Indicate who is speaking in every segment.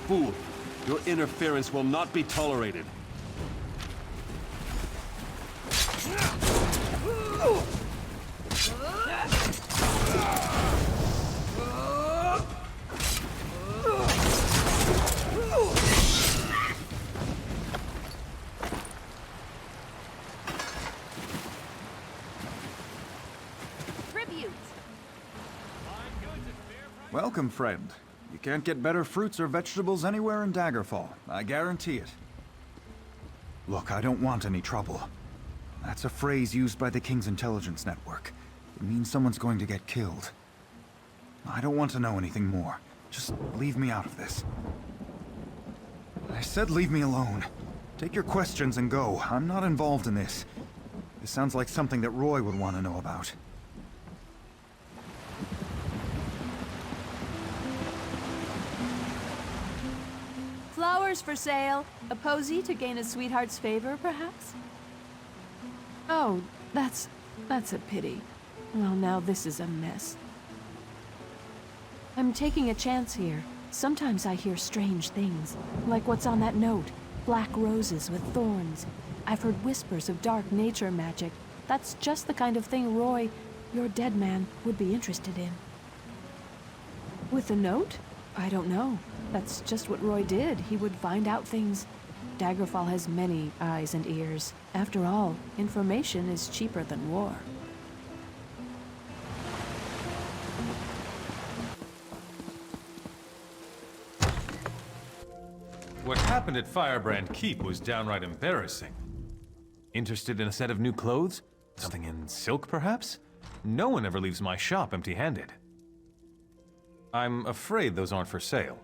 Speaker 1: fool. Your interference will not be tolerated.
Speaker 2: Welcome, friend. You can't get better fruits or vegetables anywhere in Daggerfall. I guarantee it. Look, I don't want any trouble. That's a phrase used by the King's intelligence network. It means someone's going to get killed. I don't want to know anything more. Just leave me out of this. I said leave me alone. Take your questions and go. I'm not involved in this. This sounds like something that Roy would want to know about.
Speaker 3: Flowers for sale. A posy to gain a sweetheart's favor, perhaps? Oh, that's a pity. Well, now this is a mess. I'm taking a chance here. Sometimes I hear strange things, like what's on that note. Black roses with thorns. I've heard whispers of dark nature magic. That's just the kind of thing Roy, your dead man, would be interested in. With the note? I don't know. That's just what Roy did. He would find out things. Daggerfall has many eyes and ears. After all, information is cheaper than war.
Speaker 4: What happened at Firebrand Keep was downright embarrassing. Interested in a set of new clothes? Something in silk, perhaps? No one ever leaves my shop empty-handed. I'm afraid those aren't for sale.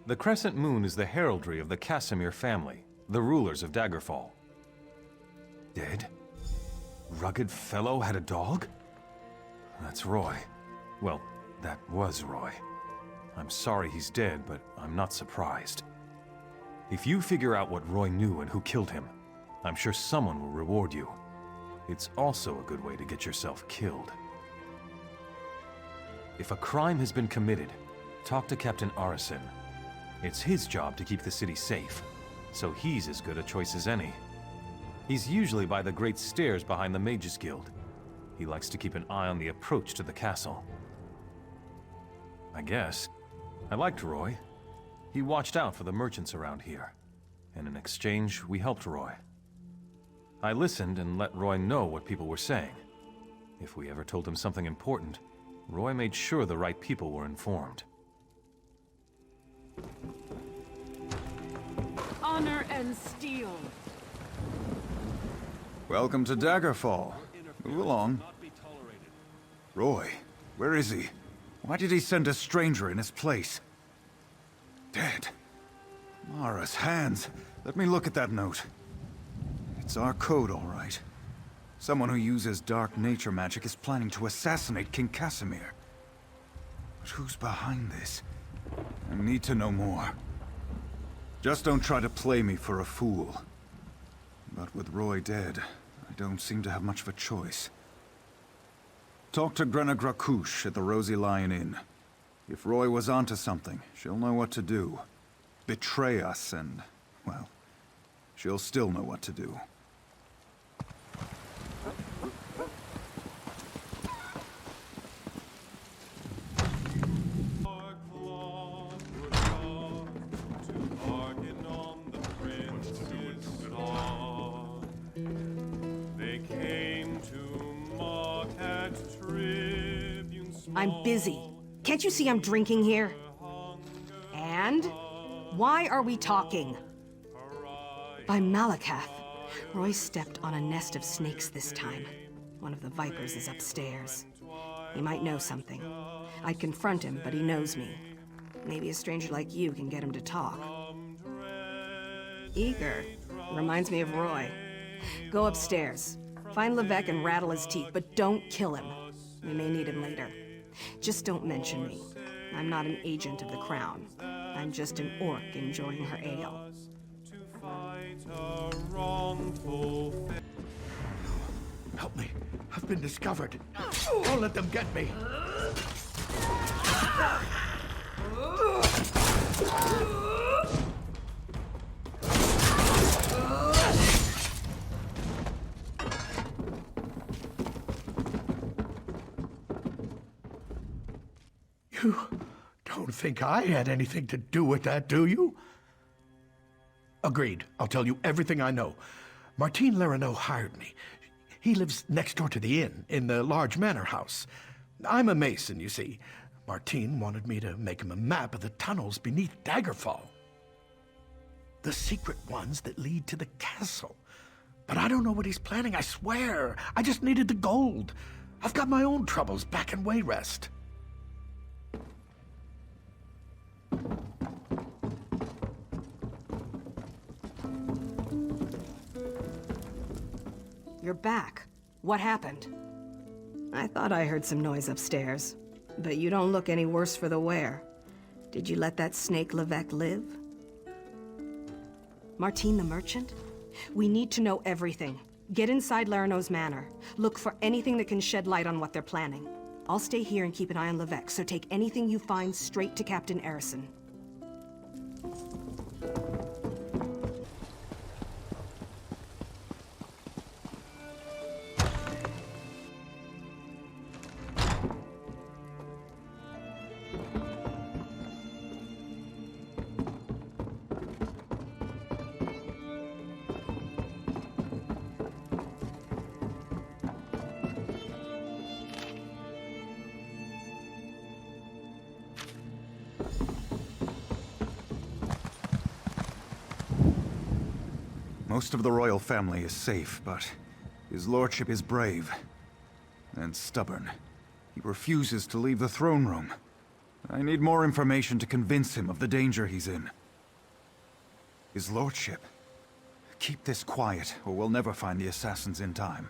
Speaker 4: The Crescent Moon is the heraldry of the Casimir family, the rulers of Daggerfall. Dead? Rugged fellow had a dog? That's Roy. Well, that was Roy. I'm sorry he's dead, but I'm not surprised. If you figure out what Roy knew and who killed him, I'm sure someone will reward you. It's also a good way to get yourself killed. If a crime has been committed, talk to Captain Arison. It's his job to keep the city safe, so he's as good a choice as any. He's usually by the great stairs behind the Mages Guild. He likes to keep an eye on the approach to the castle. I guess. I liked Roy. He watched out for the merchants around here, and in exchange, we helped Roy. I listened and let Roy know what people were saying. If we ever told him something important, Roy made sure the right people were informed.
Speaker 5: Honor and steel.
Speaker 2: Welcome to Daggerfall. Move along. Roy, where is he? Why did he send a stranger in his place? Dead. Mara's hands. Let me look at that note. It's our code, all right. Someone who uses dark nature magic is planning to assassinate King Casimir. But who's behind this? I need to know more. Just don't try to play me for a fool. But with Roy dead, I don't seem to have much of a choice. Talk to Grenna Grakush at the Rosy Lion Inn. If Roy was onto something, she'll know what to do. Betray us and, well, she'll still know what to do.
Speaker 5: I'm busy. Can't you see I'm drinking here? And? Why are we talking? By Malakath. Roy stepped on a nest of snakes this time. One of the vipers is upstairs. He might know something. I'd confront him, but he knows me. Maybe a stranger like you can get him to talk. Eager. Reminds me of Roy. Go upstairs. Find Levesque and rattle his teeth, but don't kill him. We may need him later. Just don't mention me. I'm not an agent of the Crown. I'm just an orc enjoying her ale.
Speaker 6: Help me. I've been discovered. Don't let them get me. You don't think I had anything to do with that, do you? Agreed. I'll tell you everything I know. Martin Lerino hired me. He lives next door to the inn, in the large manor house. I'm a mason, you see. Martin wanted me to make him a map of the tunnels beneath Daggerfall. The secret ones that lead to the castle. But I don't know what he's planning, I swear. I just needed the gold. I've got my own troubles back in Wayrest.
Speaker 5: You're back. What happened? I thought I heard some noise upstairs, but you don't look any worse for the wear. Did you let that snake Levesque live? Martin the merchant? We need to know everything. Get inside Lerino's manor. Look for anything that can shed light on what they're planning. I'll stay here and keep an eye on Levesque, so take anything you find straight to Captain Erison.
Speaker 2: Most of the royal family is safe, but his lordship is brave and stubborn. He refuses to leave the throne room. I need more information to convince him of the danger he's in. His lordship. Keep this quiet, or we'll never find the assassins in time.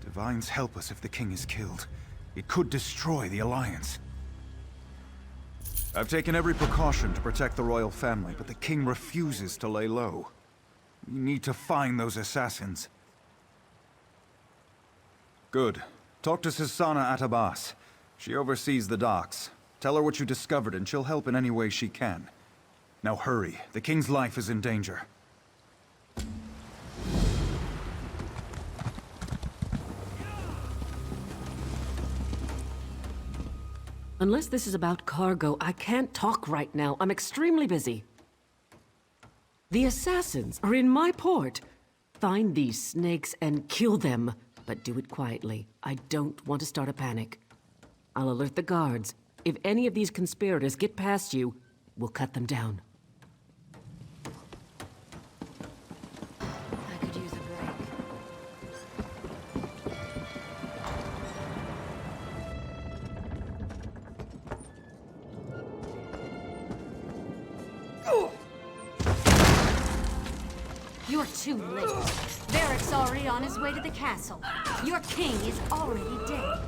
Speaker 2: Divines help us if the king is killed. It could destroy the Alliance. I've taken every precaution to protect the royal family, but the king refuses to lay low. We need to find those assassins. Good. Talk to Susanna Atabas. She oversees the docks. Tell her what you discovered and she'll help in any way she can. Now hurry. The king's life is in danger.
Speaker 7: Unless this is about cargo, I can't talk right now. I'm extremely busy. The assassins are in my port. Find these snakes and kill them, but do it quietly. I don't want to start a panic. I'll alert the guards. If any of these conspirators get past you, we'll cut them down.
Speaker 3: I could use a break.
Speaker 8: You're too late. Varric's already on his way to the castle. Your king is already dead.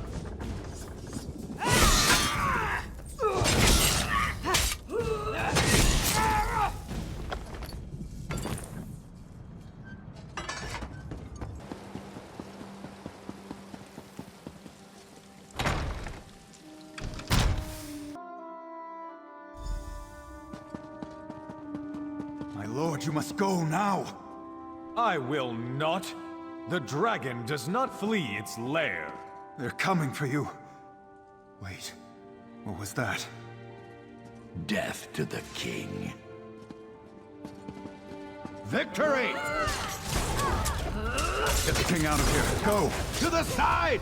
Speaker 2: My lord, you must go now.
Speaker 4: I will not. The dragon does not flee its lair.
Speaker 2: They're coming for you. Wait, what was that?
Speaker 6: Death to the king. Victory!
Speaker 2: Get the king out of here. Go!
Speaker 6: To the side!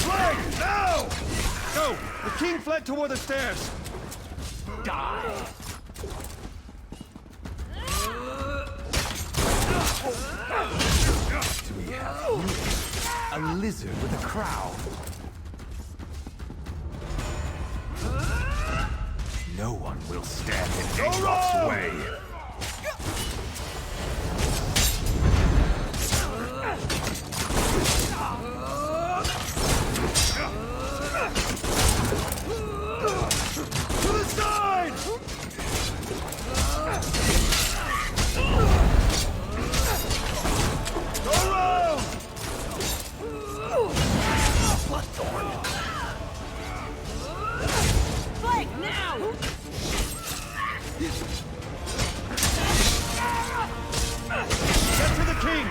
Speaker 1: Right now! Go! The king fled toward the stairs.
Speaker 6: Die!
Speaker 2: Do we have a lizard with a crown?
Speaker 4: No one will stand in Aesop's way.
Speaker 1: To the side! Go around!
Speaker 8: Blake, now!
Speaker 1: Get to the king!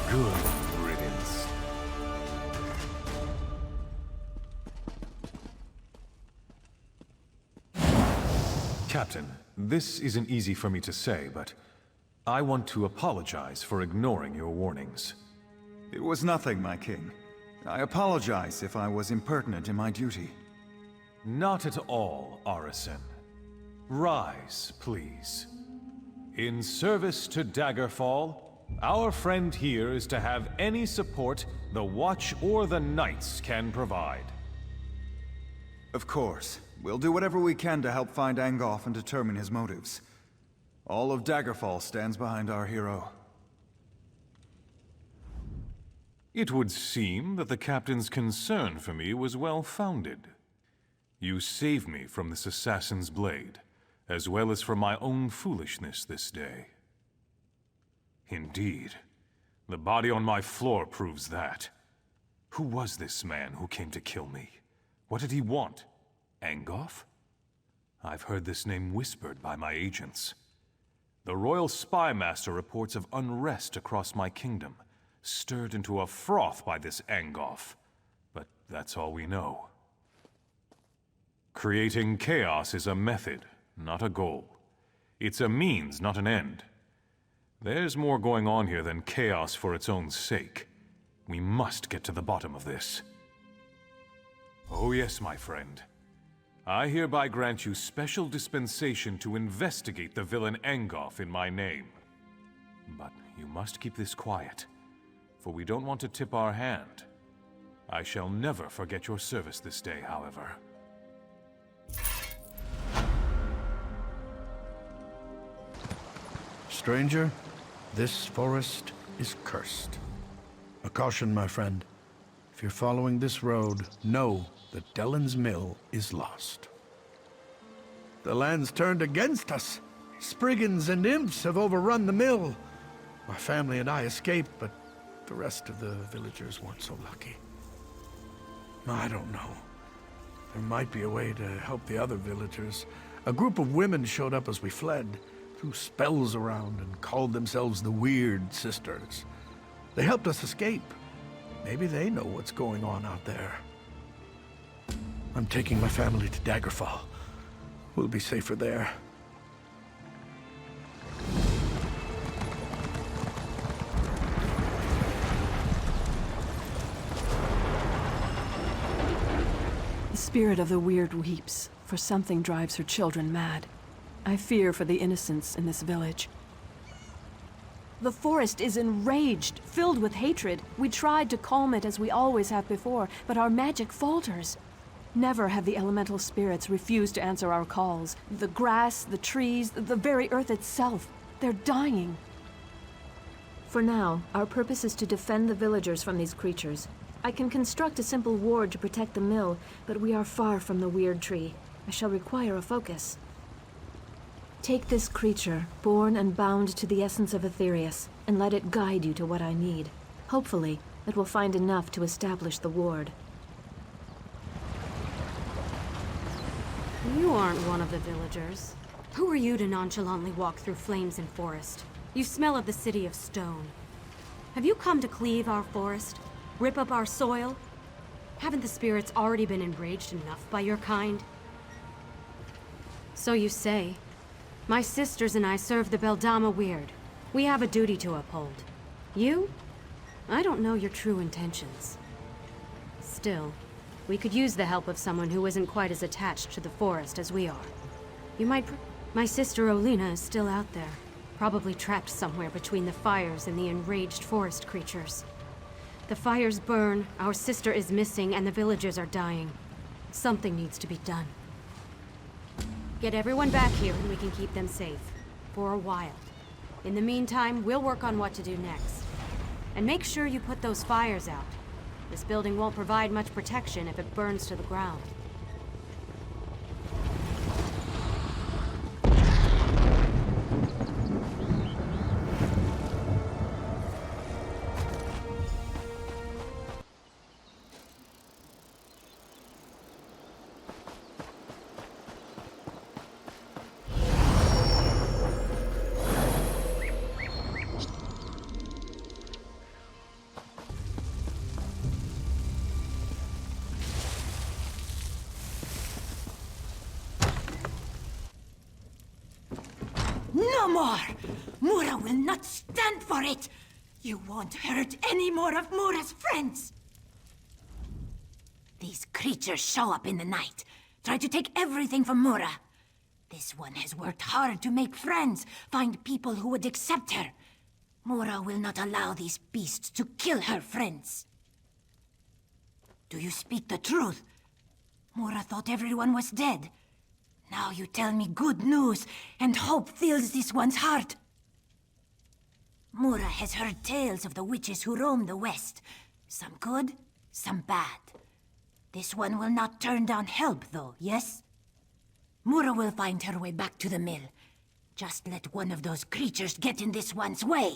Speaker 4: Good riddance. Captain, this isn't easy for me to say, but I want to apologize for ignoring your warnings.
Speaker 2: It was nothing, my king. I apologize if I was impertinent in my duty.
Speaker 4: Not at all, Arisen. Rise, please. In service to Daggerfall, our friend here is to have any support the Watch or the Knights can provide.
Speaker 2: Of course. We'll do whatever we can to help find Angoff and determine his motives. All of Daggerfall stands behind our hero.
Speaker 4: It would seem that the Captain's concern for me was well-founded. You saved me from this assassin's blade, as well as from my own foolishness this day. Indeed, the body on my floor proves that. Who was this man who came to kill me? What did he want? Angoff? I've heard this name whispered by my agents. The Royal Spy Master reports of unrest across my kingdom, stirred into a froth by this Angoff. But that's all we know. Creating chaos is a method, not a goal. It's a means, not an end. There's more going on here than chaos for its own sake. We must get to the bottom of this. Oh yes, my friend. I hereby grant you special dispensation to investigate the villain Angoff in my name. But you must keep this quiet, for we don't want to tip our hand. I shall never forget your service this day, however.
Speaker 6: Stranger, this forest is cursed. A caution, my friend. If you're following this road, know that Dellen's Mill is lost. The land's turned against us. Spriggans and imps have overrun the mill. My family and I escaped, but the rest of the villagers weren't so lucky. I don't know. There might be a way to help the other villagers. A group of women showed up as we fled, threw spells around and called themselves the Weird Sisters. They helped us escape. Maybe they know what's going on out there. I'm taking my family to Daggerfall. We'll be safer there.
Speaker 3: The spirit of the Weird weeps, for something drives her children mad. I fear for the innocents in this village. The forest is enraged, filled with hatred. We tried to calm it as we always have before, but our magic falters. Never have the elemental spirits refused to answer our calls. The grass, the trees, the very earth itself, they're dying. For now, our purpose is to defend the villagers from these creatures. I can construct a simple ward to protect the mill, but we are far from the Weird Tree. I shall require a focus. Take this creature, born and bound to the essence of Aetherius, and let it guide you to what I need. Hopefully, it will find enough to establish the ward.
Speaker 8: You aren't one of the villagers. Who are you to nonchalantly walk through flames and forest? You smell of the city of stone. Have you come to cleave our forest? Rip up our soil? Haven't the spirits already been enraged enough by your kind? So you say. My sisters and I serve the Beldama Weird. We have a duty to uphold. You? I don't know your true intentions. Still, we could use the help of someone who isn't quite as attached to the forest as we are. You might My sister Olina is still out there, probably trapped somewhere between the fires and the enraged forest creatures. The fires burn, our sister is missing, and the villagers are dying. Something needs to be done. Get everyone back here and we can keep them safe. For a while. In the meantime, we'll work on what to do next. And make sure you put those fires out. This building won't provide much protection if it burns to the ground.
Speaker 9: No more! Mura will not stand for it! You won't hurt any more of Mura's friends! These creatures show up in the night, try to take everything from Mura. This one has worked hard to make friends, find people who would accept her. Mura will not allow these beasts to kill her friends. Do you speak the truth? Mura thought everyone was dead. Now you tell me good news, and hope fills this one's heart. Mura has heard tales of the witches who roam the West. Some good, some bad. This one will not turn down help, though, yes? Mura will find her way back to the mill. Just let one of those creatures get in this one's way.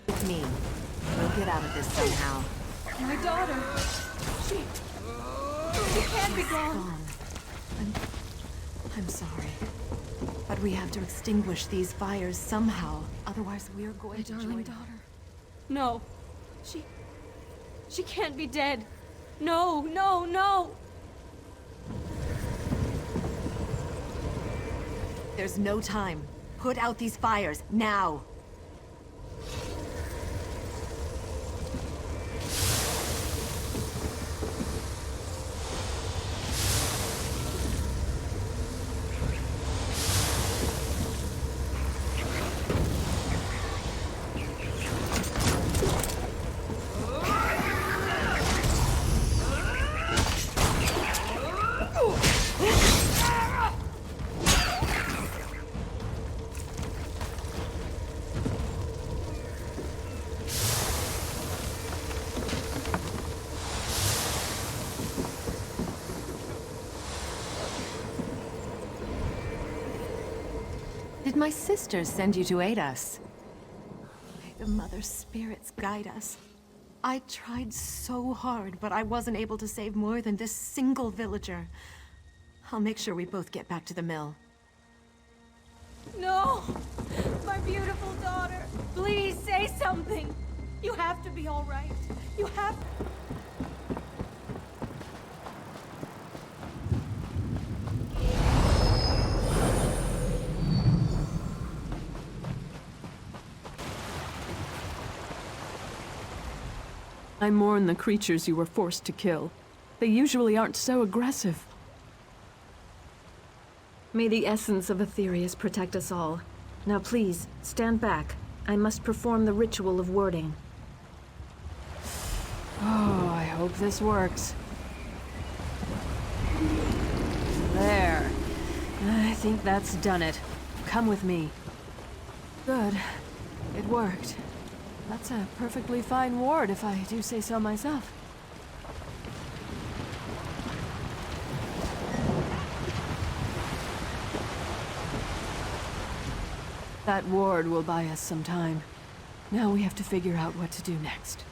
Speaker 5: It's me. We'll get out of this somehow.
Speaker 3: My daughter! She can't be gone! I'm sorry. But we have to extinguish these fires somehow. Otherwise we're going to join... daughter. No. She can't be dead. No, no, no!
Speaker 5: There's no time. Put out these fires, now!
Speaker 3: Did my sisters send you to aid us? May the Mother Spirits guide us. I tried so hard, but I wasn't able to save more than this single villager. I'll make sure we both get back to the mill. No! My beautiful daughter! Please say something! You have to be all right. You have... I mourn the creatures you were forced to kill. They usually aren't so aggressive. May the essence of Aetherius protect us all. Now please, stand back. I must perform the ritual of wording. Oh, I hope this works. There. I think that's done it. Come with me. Good. It worked. That's a perfectly fine ward, if I do say so myself. That ward will buy us some time. Now we have to figure out what to do next.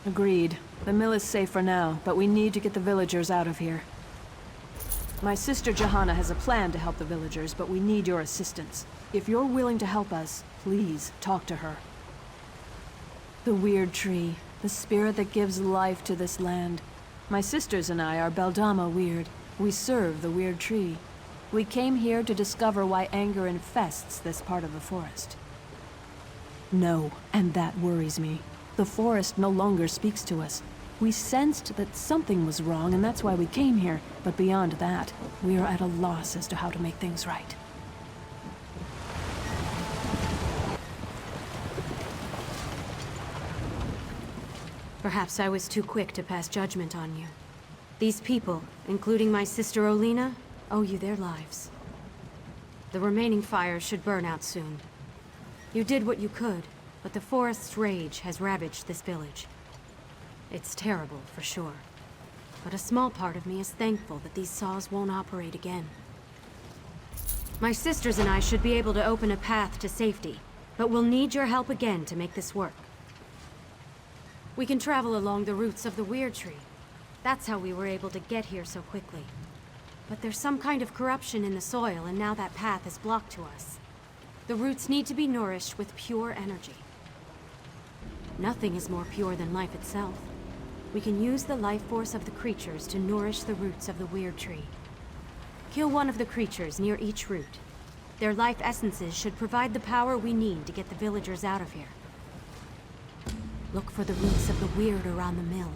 Speaker 3: Agreed. The mill is safe for now, but we need to get the villagers out of here. My sister Johanna has a plan to help the villagers, but we need your assistance. If you're willing to help us, please talk to her. The Weird Tree, the spirit that gives life to this land. My sisters and I are Beldama Weird. We serve the Weird Tree. We came here to discover why anger infests this part of the forest. No, and that worries me. The forest no longer speaks to us. We sensed that something was wrong, and that's why we came here. But beyond that, we are at a loss as to how to make things right.
Speaker 8: Perhaps I was too quick to pass judgment on you. These people, including my sister Olina, owe you their lives. The remaining fires should burn out soon. You did what you could, but the forest's rage has ravaged this village. It's terrible, for sure. But a small part of me is thankful that these saws won't operate again. My sisters and I should be able to open a path to safety, but we'll need your help again to make this work. We can travel along the roots of the Weird Tree. That's how we were able to get here so quickly. But there's some kind of corruption in the soil, and now that path is blocked to us. The roots need to be nourished with pure energy. Nothing is more pure than life itself. We can use the life force of the creatures to nourish the roots of the Weird Tree. Kill one of the creatures near each route. Their life essences should provide the power we need to get the villagers out of here. Look for the roots of the weird around the mill.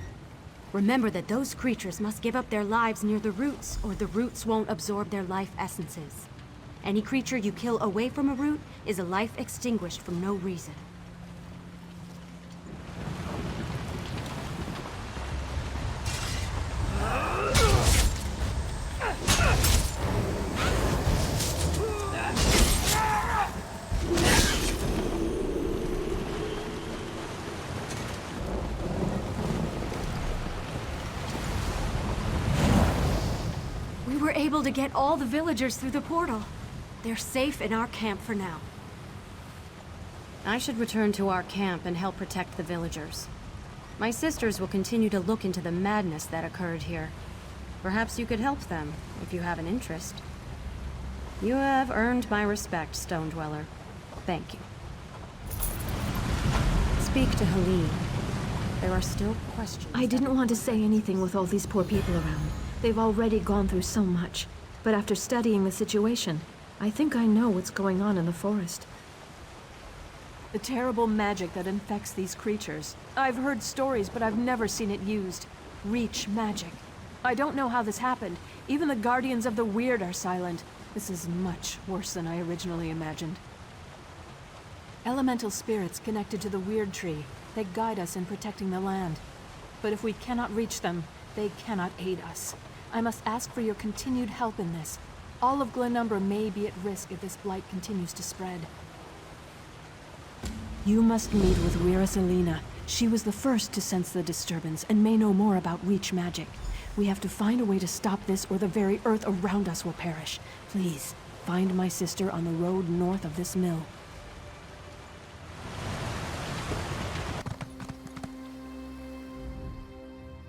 Speaker 8: Remember that those creatures must give up their lives near the roots, or the roots won't absorb their life essences. Any creature you kill away from a root is a life extinguished for no reason. We were able to get all the villagers through the portal. They're safe in our camp for now. I should return to our camp and help protect the villagers. My sisters will continue to look into the madness that occurred here. Perhaps you could help them, if you have an interest. You have earned my respect, Stone Dweller. Thank you. Speak to Helene. There are still questions.
Speaker 3: I didn't want to say anything with all these poor people around. They've already gone through so much. But after studying the situation, I think I know what's going on in the forest. The terrible magic that infects these creatures. I've heard stories, but I've never seen it used. Reach magic. I don't know how this happened. Even the Guardians of the Weird are silent. This is much worse than I originally imagined. Elemental spirits connected to the Weird Tree. They guide us in protecting the land. But if we cannot reach them, they cannot aid us. I must ask for your continued help in this. All of Glenumbra may be at risk if this blight continues to spread. You must meet with Wiraselina. She was the first to sense the disturbance and may know more about Reach magic. We have to find a way to stop this or the very earth around us will perish. Please, find my sister on the road north of this mill.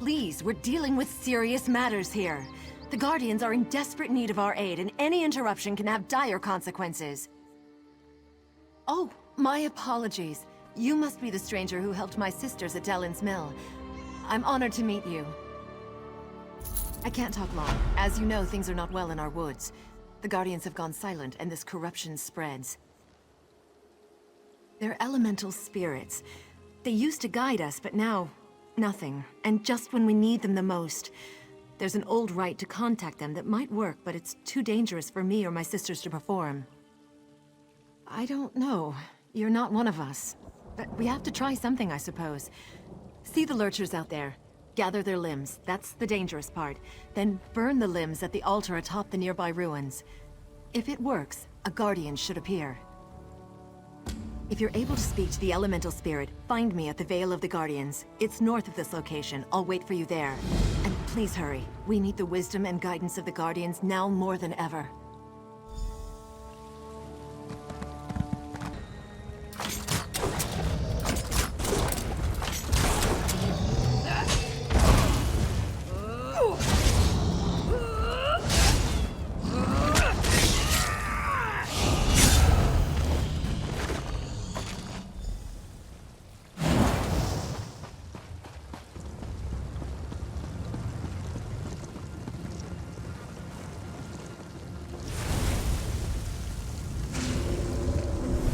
Speaker 10: Please, we're dealing with serious matters here. The Guardians are in desperate need of our aid, and any interruption can have dire consequences. Oh, my apologies. You must be the stranger who helped my sisters at Dellen's Mill. I'm honored to meet you. I can't talk long. As you know, things are not well in our woods. The Guardians have gone silent, and this corruption spreads. They're elemental spirits. They used to guide us, but now, nothing. And just when we need them the most. There's an old rite to contact them that might work, but it's too dangerous for me or my sisters to perform. I don't know. You're not one of us. But we have to try something, I suppose. See the lurchers out there. Gather their limbs. That's the dangerous part. Then burn the limbs at the altar atop the nearby ruins. If it works, a guardian should appear. If you're able to speak to the elemental spirit, find me at the Vale of the Guardians. It's north of this location. I'll wait for you there. And please hurry. We need the wisdom and guidance of the Guardians now more than ever.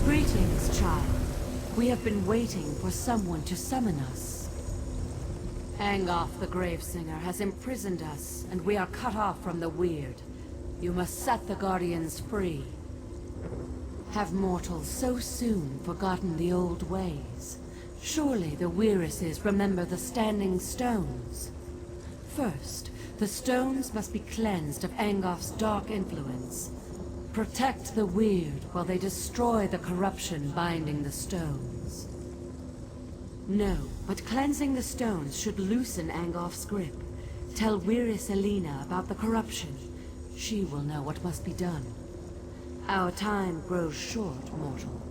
Speaker 7: Greetings, child. We have been waiting for someone to summon us. Angoth the Gravesinger has imprisoned us, and we are cut off from the Weird. You must set the Guardians free. Have mortals so soon forgotten the old ways? Surely the Weirises remember the Standing Stones. First, the stones must be cleansed of Angoth's dark influence. Protect the Weird while they destroy the corruption binding the stones. No, but cleansing the stones should loosen Angoth's grip. Tell Wiraselina about the corruption. She will know what must be done. Our time grows short, mortal.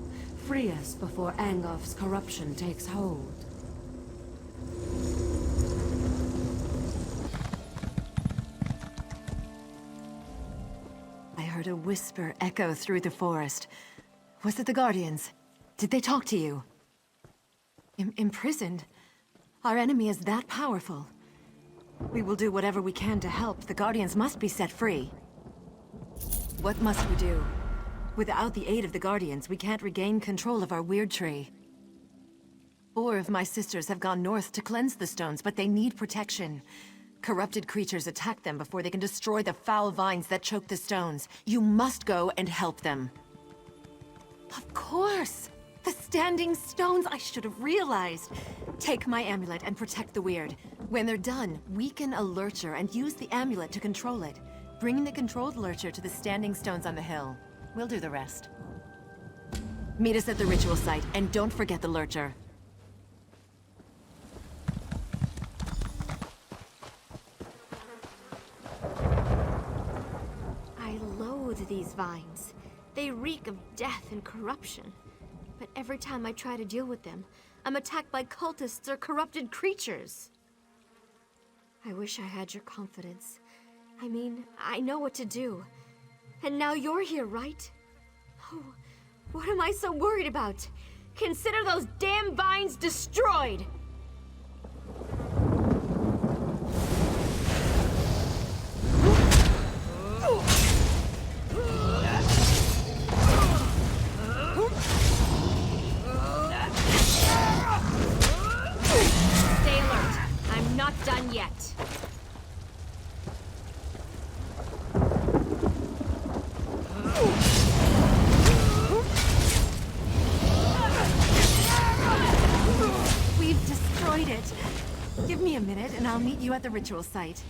Speaker 7: Free us before Angoth's corruption takes hold.
Speaker 10: I heard a whisper echo through the forest. Was it the Guardians? Did they talk to you? Imprisoned? Our enemy is that powerful. We will do whatever we can to help. The Guardians must be set free. What must we do? Without the aid of the Guardians, we can't regain control of our weird tree. 4 of my sisters have gone north to cleanse the stones, but they need protection. Corrupted creatures attack them before they can destroy the foul vines that choke the stones. You must go and help them. Of course! The standing stones, I should have realized. Take my amulet and protect the weird. When they're done, weaken a lurcher and use the amulet to control it. Bring the controlled lurcher to the standing stones on the hill. We'll do the rest. Meet us at the ritual site, and don't forget the lurcher.
Speaker 11: I loathe these vines. They reek of death and corruption. But every time I try to deal with them, I'm attacked by cultists or corrupted creatures. I wish I had your confidence. I mean, I know what to do. And now you're here, right? Oh, what am I so worried about? Consider those damn vines destroyed!
Speaker 8: Stay alert. I'm not done yet.
Speaker 10: We've destroyed it. Give me a minute, and I'll meet you at the ritual site.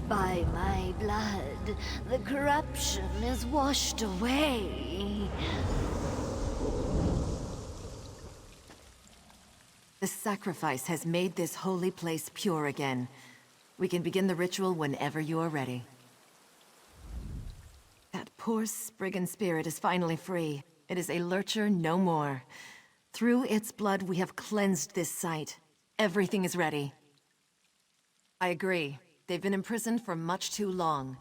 Speaker 11: By my blood, the corruption is washed away.
Speaker 10: The sacrifice has made this holy place pure again. We can begin the ritual whenever you are ready. That poor Spriggan spirit is finally free. It is a lurcher no more. Through its blood, we have cleansed this site. Everything is ready. I agree. They've been imprisoned for much too long.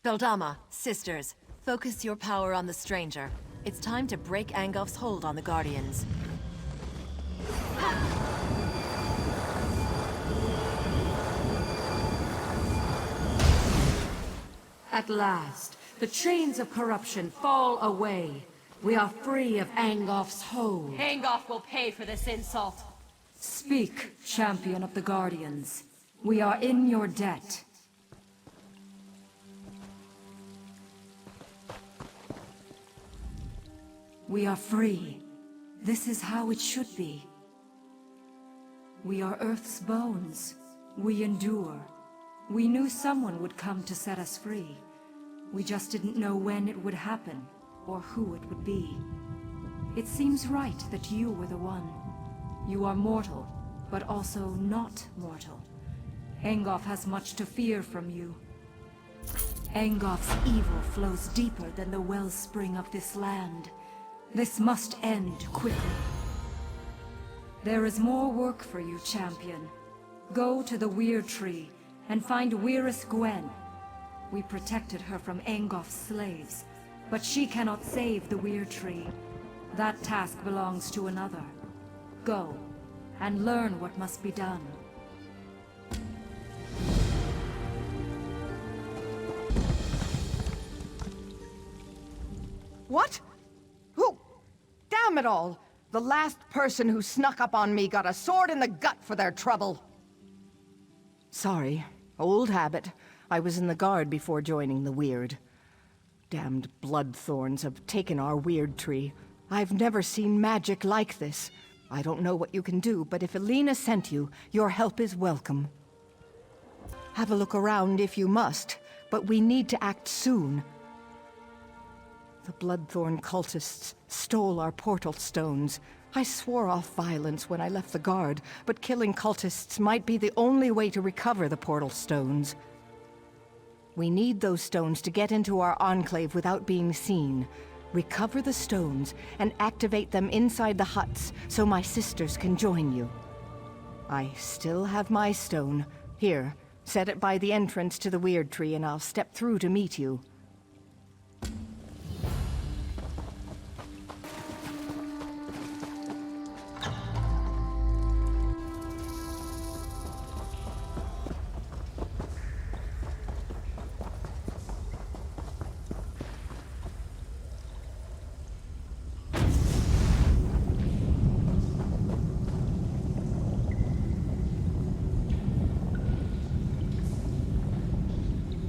Speaker 10: Beldama, sisters, focus your power on the stranger. It's time to break Angolf's hold on the Guardians.
Speaker 7: At last, the chains of corruption fall away. We are free of Angolf's hold.
Speaker 5: Angolf will pay for this insult.
Speaker 7: Speak, champion of the Guardians. We are in your debt. We are free. This is how it should be. We are Earth's bones. We endure. We knew someone would come to set us free. We just didn't know when it would happen, or who it would be. It seems right that you were the one. You are mortal, but also not mortal. Angolf has much to fear from you. Angolf's evil flows deeper than the wellspring of this land. This must end quickly. There is more work for you, champion. Go to the Weird Tree and find Weirus Gwen. We protected her from Angolf's slaves, but she cannot save the Weird Tree. That task belongs to another. Go, and learn what must be done.
Speaker 12: What? Who? Damn it all! The last person who snuck up on me got a sword in the gut for their trouble. Sorry. Old habit. I was in the guard before joining the Weird. Damned bloodthorns have taken our Weird Tree. I've never seen magic like this. I don't know what you can do, but if Elena sent you, your help is welcome. Have a look around if you must, but we need to act soon. The Bloodthorn cultists stole our portal stones. I swore off violence when I left the guard, but killing cultists might be the only way to recover the portal stones. We need those stones to get into our enclave without being seen. Recover the stones and activate them inside the huts so my sisters can join you. I still have my stone. Here, set it by the entrance to the Weird Tree and I'll step through to meet you.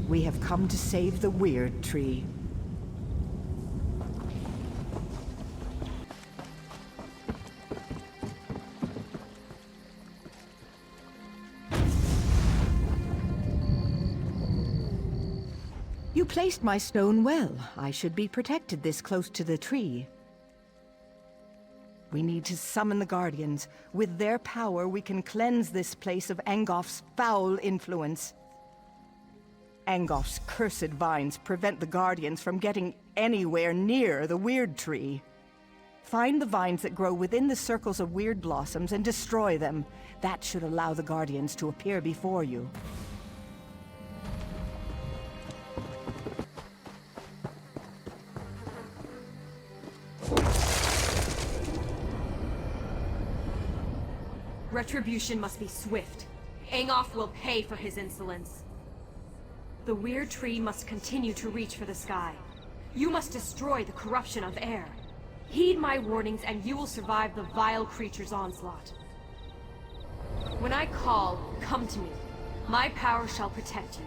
Speaker 12: We have come to save the Weird Tree. You placed my stone well. I should be protected this close to the tree. We need to summon the Guardians. With their power, we can cleanse this place of Angof's foul influence. Angof's cursed vines prevent the Guardians from getting anywhere near the Weird Tree. Find the vines that grow within the circles of weird blossoms and destroy them. That should allow the Guardians to appear before you.
Speaker 5: Retribution must be swift. Angof will pay for his insolence. The Weird Tree must continue to reach for the sky. You must destroy the corruption of air. Heed my warnings and you will survive the vile creature's onslaught. When I call, come to me. My power shall protect you.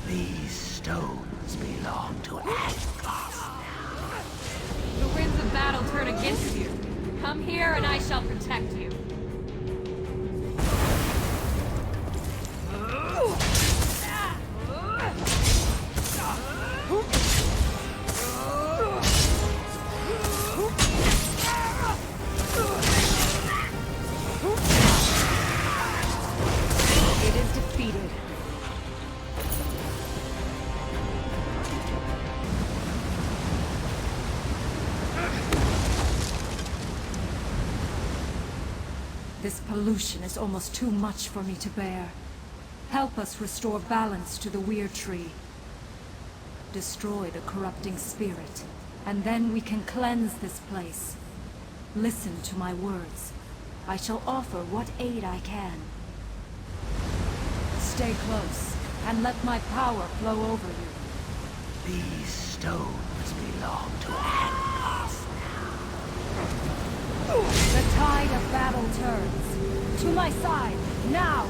Speaker 6: These stones belong to Angof.
Speaker 5: The winds of battle turn against you. Come here and I shall protect you. It is defeated.
Speaker 3: This pollution is almost too much for me to bear. Help us restore balance to the Weird Tree. Destroy the corrupting spirit, and then we can cleanse this place. Listen to my words. I shall offer what aid I can. Stay close, and let my power flow over you.
Speaker 6: These stones belong to Angof.
Speaker 3: The tide of battle turns. To my side, now!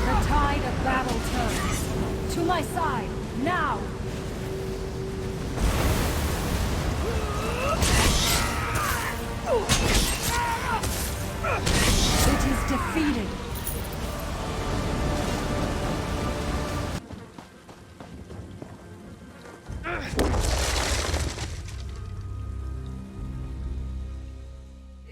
Speaker 3: The tide of battle turns. To my side, now! It is defeated.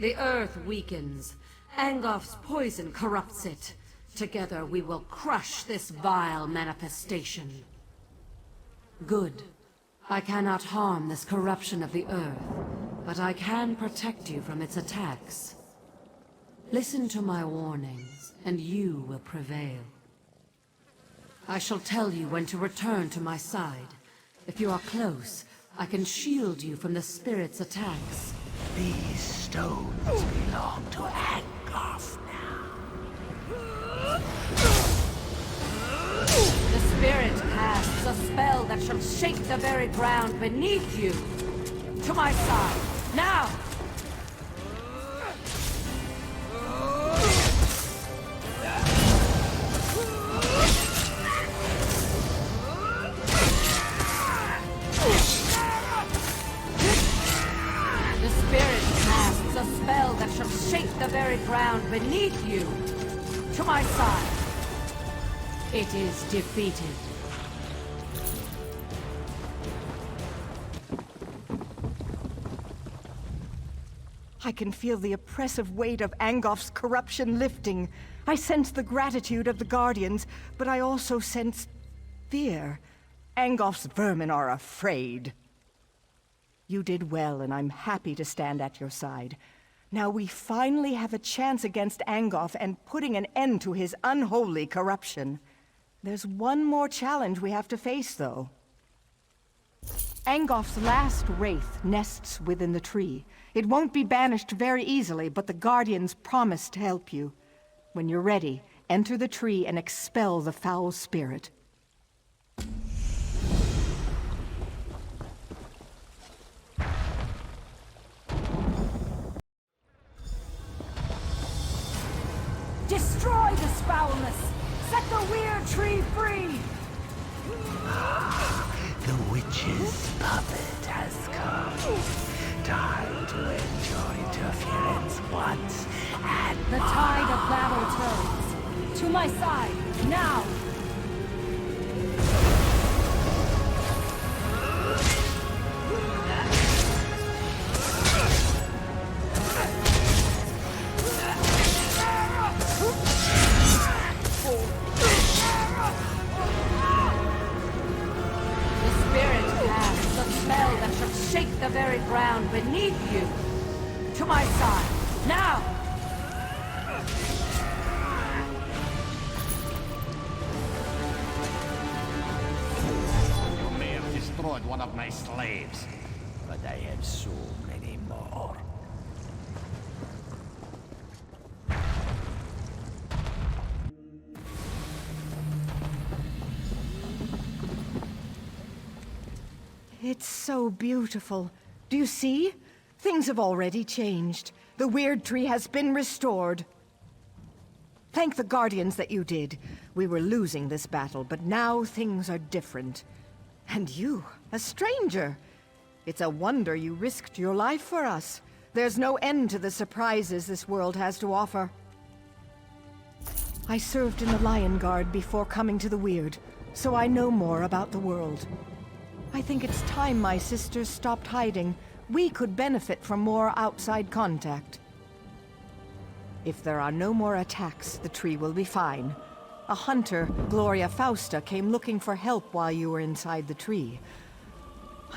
Speaker 7: The earth weakens. Angof's poison corrupts it. Together we will crush this vile manifestation. Good. I cannot harm this corruption of the earth, but I can protect you from its attacks. Listen to my warnings, and you will prevail. I shall tell you when to return to my side. If you are close, I can shield you from the spirit's attacks.
Speaker 6: These stones belong to Angof now.
Speaker 7: The spirit casts a spell that shall shake the very ground beneath you. To my side, now! It is defeated.
Speaker 12: I can feel the oppressive weight of Angof's corruption lifting. I sense the gratitude of the Guardians, but I also sense fear. Angof's vermin are afraid. You did well, and I'm happy to stand at your side. Now we finally have a chance against Angof and putting an end to his unholy corruption. There's one more challenge we have to face, though. Angof's last wraith nests within the tree. It won't be banished very easily, but the Guardians promise to help you. When you're ready, enter the tree and expel the foul spirit.
Speaker 9: Destroy this foulness! Set the weird tree free!
Speaker 13: The witch's puppet has come. Time to enjoy interference once and
Speaker 9: The tide of battle turns. To my side, now! Shake the very ground beneath you! To my side, now!
Speaker 13: You may have destroyed one of my slaves, but I have so many more.
Speaker 12: It's so beautiful. Do you see? Things have already changed. The weird tree has been restored. Thank the Guardians that you did. We were losing this battle, but now things are different. And you, a stranger. It's a wonder you risked your life for us. There's no end to the surprises this world has to offer. I served in the Lion Guard before coming to the Weird, so I know more about the world. I think it's time my sisters stopped hiding. We could benefit from more outside contact. If there are no more attacks, the tree will be fine. A hunter, Gloria Fausta, came looking for help while you were inside the tree.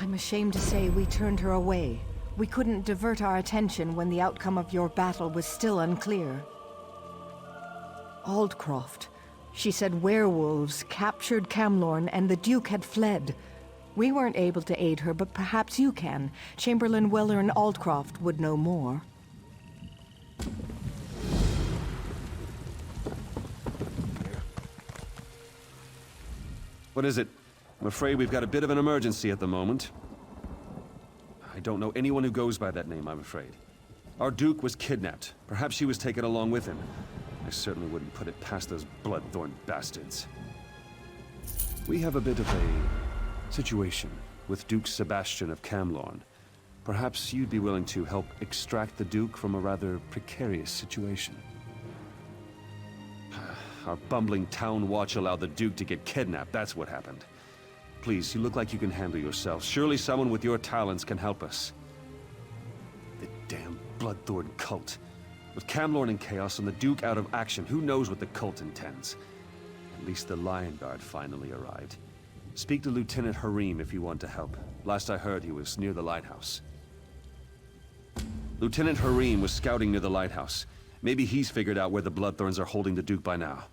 Speaker 12: I'm ashamed to say we turned her away. We couldn't divert our attention when the outcome of your battle was still unclear. Aldcroft. She said werewolves captured Camlorn and the Duke had fled. We weren't able to aid her, but perhaps you can. Chamberlain Weller and Aldcroft would know more.
Speaker 14: What is it? I'm afraid we've got a bit of an emergency at the moment. I don't know anyone who goes by that name, I'm afraid. Our Duke was kidnapped. Perhaps she was taken along with him. I certainly wouldn't put it past those bloodthorn bastards. We have a bit of a situation with Duke Sebastian of Camlorn. Perhaps you'd be willing to help extract the Duke from a rather precarious situation. Our bumbling town watch allowed the Duke to get kidnapped, that's what happened. Please, you look like you can handle yourself. Surely someone with your talents can help us. The damn bloodthorn cult. With Camlorn in chaos and the Duke out of action, who knows what the cult intends? At least the Lion Guard finally arrived. Speak to Lieutenant Harim if you want to help. Last I heard, he was near the lighthouse. Lieutenant Harim was scouting near the lighthouse. Maybe he's figured out where the Bloodthorns are holding the Duke by now.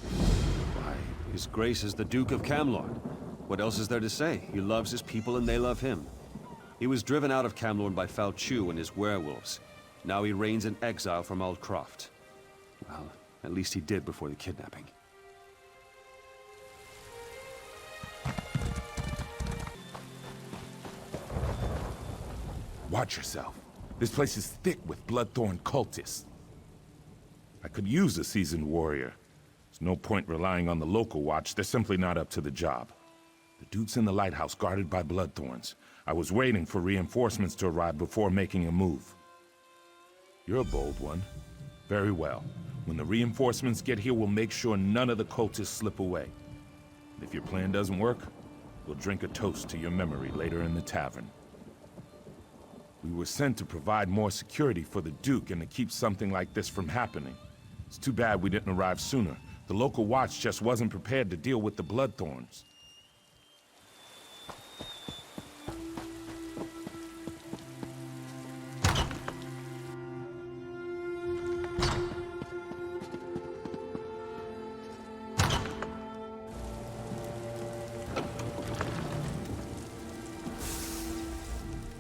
Speaker 14: Why, His Grace is the Duke of Camlorn. What else is there to say? He loves his people and they love him. He was driven out of Camlorn by Falchu and his werewolves. Now he reigns in exile from Aldcroft. Well, at least he did before the kidnapping.
Speaker 15: Watch yourself. This place is thick with Bloodthorn cultists. I could use a seasoned warrior. There's no point relying on the local watch. They're simply not up to the job. The Duke's in the lighthouse, guarded by Bloodthorns. I was waiting for reinforcements to arrive before making a move. You're a bold one. Very well. When the reinforcements get here, we'll make sure none of the cultists slip away. And if your plan doesn't work, we'll drink a toast to your memory later in the tavern. We were sent to provide more security for the Duke and to keep something like this from happening. It's too bad we didn't arrive sooner. The local watch just wasn't prepared to deal with the Bloodthorns.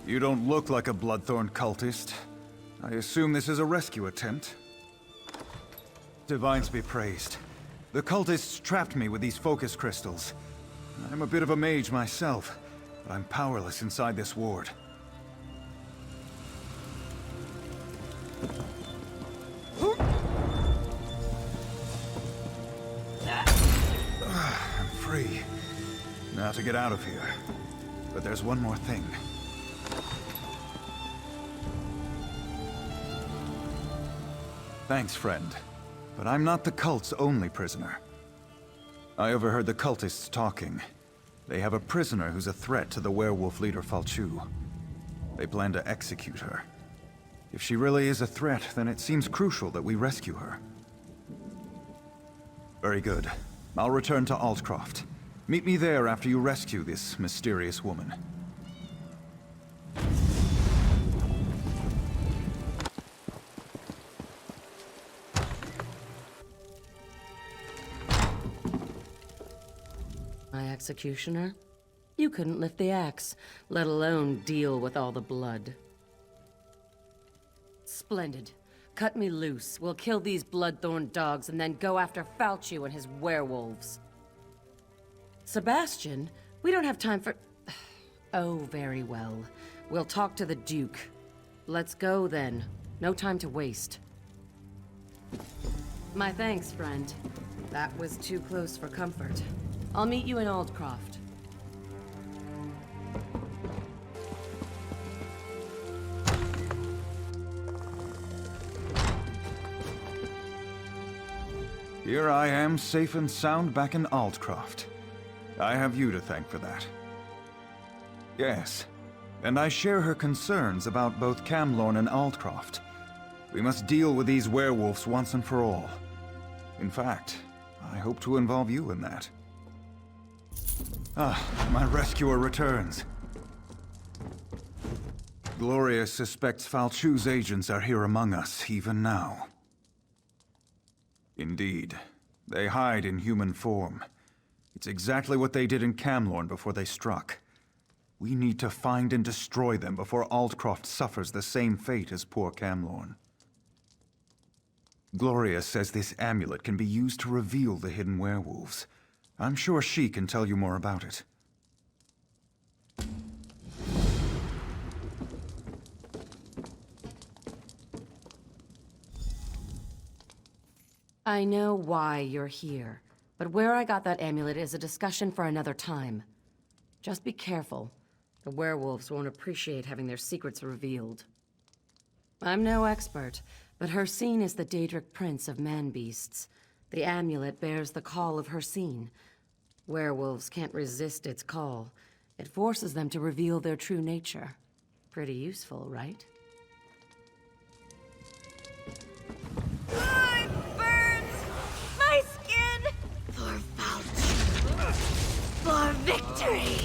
Speaker 2: You don't look like a Bloodthorn cultist. I assume this is a rescue attempt. Divines be praised. The cultists trapped me with these focus crystals. I'm a bit of a mage myself, but I'm powerless inside this ward. I'm free. Now to get out of here. But there's one more thing. Thanks, friend. But I'm not the cult's only prisoner. I overheard the cultists talking. They have a prisoner who's a threat to the werewolf leader Falchu. They plan to execute her. If she really is a threat, then it seems crucial that we rescue her. Very good. I'll return to Altcroft. Meet me there after you rescue this mysterious woman.
Speaker 7: My executioner? You couldn't lift the axe, let alone deal with all the blood. Splendid. Cut me loose. We'll kill these Bloodthorn dogs and then go after Falchu and his werewolves. Sebastian? We don't have time for... Oh, very well. We'll talk to the Duke. Let's go, then. No time to waste. My thanks, friend. That was too close for comfort. I'll meet you in Aldcroft.
Speaker 2: Here I am, safe and sound back in Altcroft. I have you to thank for that. Yes, and I share her concerns about both Camlorn and Aldcroft. We must deal with these werewolves once and for all. In fact, I hope to involve you in that. Ah, my rescuer returns. Gloria suspects Falchu's agents are here among us, even now. Indeed. They hide in human form. It's exactly what they did in Camlorn before they struck. We need to find and destroy them before Aldcroft suffers the same fate as poor Camlorn. Gloria says this amulet can be used to reveal the hidden werewolves. I'm sure she can tell you more about it.
Speaker 7: I know why you're here, but where I got that amulet is a discussion for another time. Just be careful. The werewolves won't appreciate having their secrets revealed. I'm no expert, but Hircine is the Daedric prince of man-beasts. The amulet bears the call of Hircine. Werewolves can't resist its call. It forces them to reveal their true nature. Pretty useful, right?
Speaker 11: My skin! For Falchu! For victory!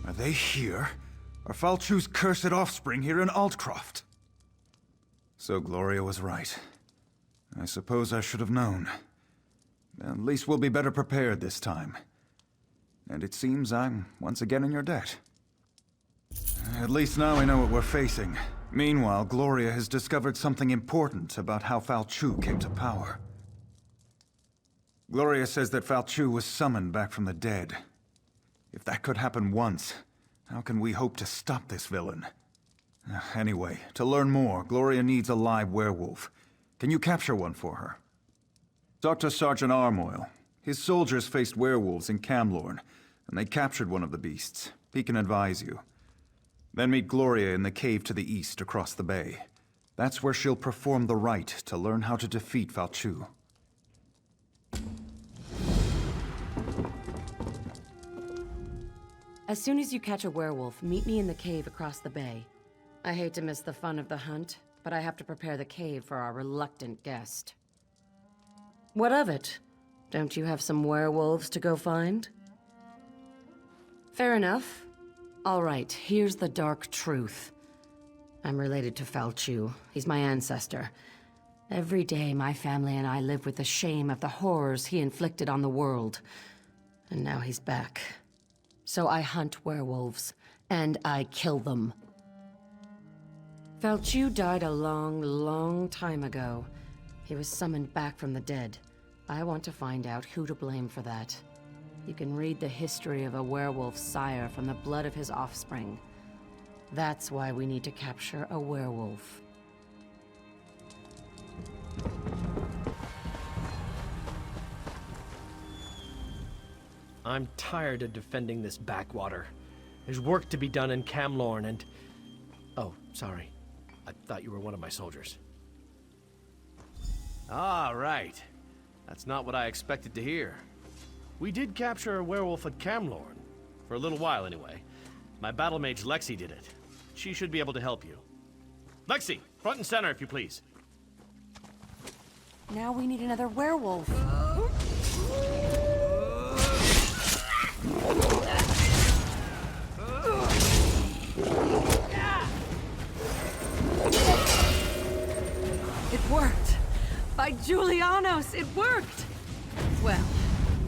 Speaker 2: Are they here? Are Falchu's cursed offspring here in Altcroft? So Gloria was right. I suppose I should have known. At least we'll be better prepared this time. And it seems I'm once again in your debt. At least now we know what we're facing. Meanwhile, Gloria has discovered something important about how Falchu came to power. Gloria says that Falchu was summoned back from the dead. If that could happen once, How can we hope to stop this villain? Anyway, to learn more, Gloria needs a live werewolf. Can you capture one for her? Talk to Sergeant Armoyle. His soldiers faced werewolves in Camlorn, and they captured one of the beasts. He can advise you. Then meet Gloria in the cave to the east across the bay. That's where she'll perform the rite to learn how to defeat Falchu.
Speaker 7: As soon as you catch a werewolf, meet me in the cave across the bay. I hate to miss the fun of the hunt, but I have to prepare the cave for our reluctant guest. What of it? Don't you have some werewolves to go find? Fair enough. All right, here's the dark truth. I'm related to Falchu. He's my ancestor. Every day, my family and I live with the shame of the horrors he inflicted on the world. And now he's back. So I hunt werewolves, and I kill them. Falchu died a long, long time ago. He was summoned back from the dead. I want to find out who to blame for that. You can read the history of a werewolf's sire from the blood of his offspring. That's why we need to capture a werewolf.
Speaker 16: I'm tired of defending this backwater. There's work to be done in Camlorn and... Oh, sorry. I thought you were one of my soldiers. Ah, right. That's not what I expected to hear. We did capture a werewolf at Camlorn. For a little while, anyway. My battle mage Lexi did it. She should be able to help you. Lexi, front and center, if you please.
Speaker 3: Now we need another werewolf.
Speaker 7: It worked! By Julianos, it worked! Well,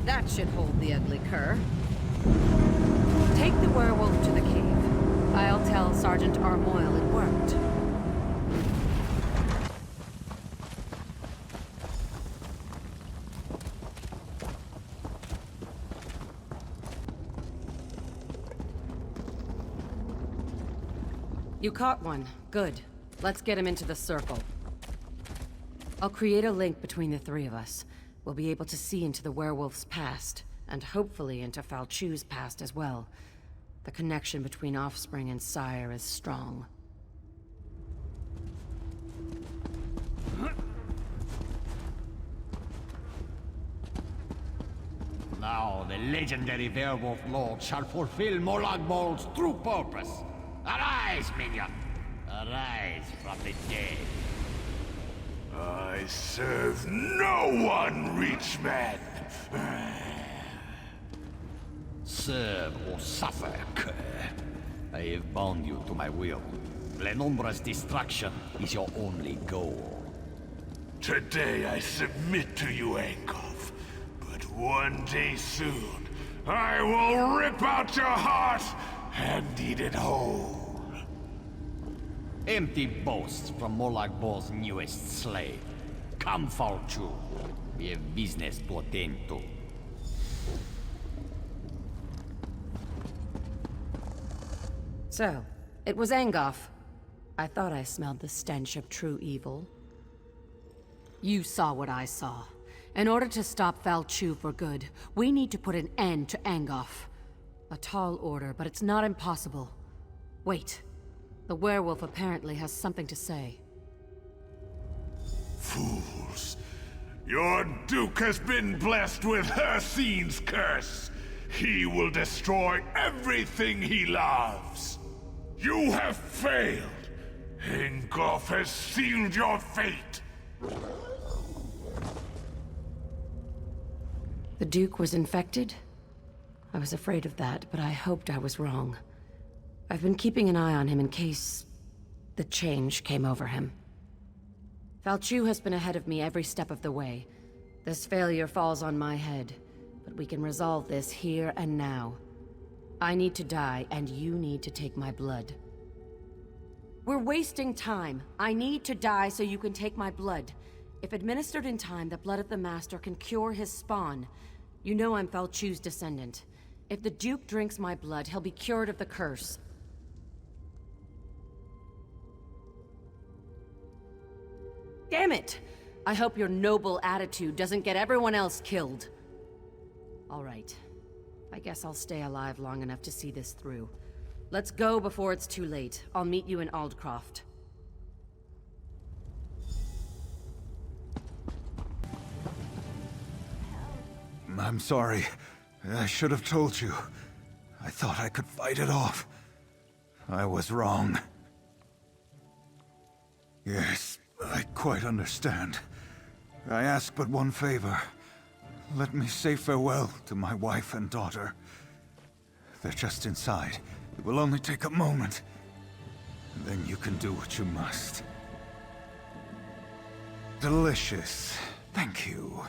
Speaker 7: that should hold the ugly cur. Take the werewolf to the cave. I'll tell Sergeant Armoyle it worked. You caught one. Good. Let's get him into the circle. I'll create a link between the three of us. We'll be able to see into the werewolf's past, and hopefully into Falchu's past as well. The connection between offspring and sire is strong.
Speaker 13: Now the legendary werewolf lord shall fulfill Molag Bol's true purpose. Arise, minion! Arise from the dead.
Speaker 1: I serve no one, rich man.
Speaker 13: Serve or suffer, cur. I have bound you to my will. Lenumbra's destruction is your only goal.
Speaker 1: Today I submit to you, Angkov. But one day soon, I will rip out your heart and eat it whole.
Speaker 13: Empty boasts from Molag Bol's newest slave. Come, Falchu. We have business to attend to.
Speaker 7: So, it was Angkov. I thought I smelled the stench of true evil. You saw what I saw. In order to stop Falchu for good, we need to put an end to Angkov. A tall order, but it's not impossible. Wait. The werewolf apparently has something to say.
Speaker 1: Fools. Your Duke has been blessed with Hircine's curse. He will destroy everything he loves. You have failed. Angkov has sealed your fate.
Speaker 7: The Duke was infected? I was afraid of that, but I hoped I was wrong. I've been keeping an eye on him in case the change came over him. Falchu has been ahead of me every step of the way. This failure falls on my head, but we can resolve this here and now. I need to die, and you need to take my blood. We're wasting time. I need to die so you can take my blood. If administered in time, the blood of the Master can cure his spawn. You know I'm Falchu's descendant. If the Duke drinks my blood, he'll be cured of the curse. Damn it! I hope your noble attitude doesn't get everyone else killed. All right. I guess I'll stay alive long enough to see this through. Let's go before it's too late. I'll meet you in Aldcroft.
Speaker 2: I'm sorry. I should have told you. I thought I could fight it off. I was wrong. Yes, I quite understand. I ask but one favor. Let me say farewell to my wife and daughter. They're just inside. It will only take a moment. Then you can do what you must. Delicious. Thank you.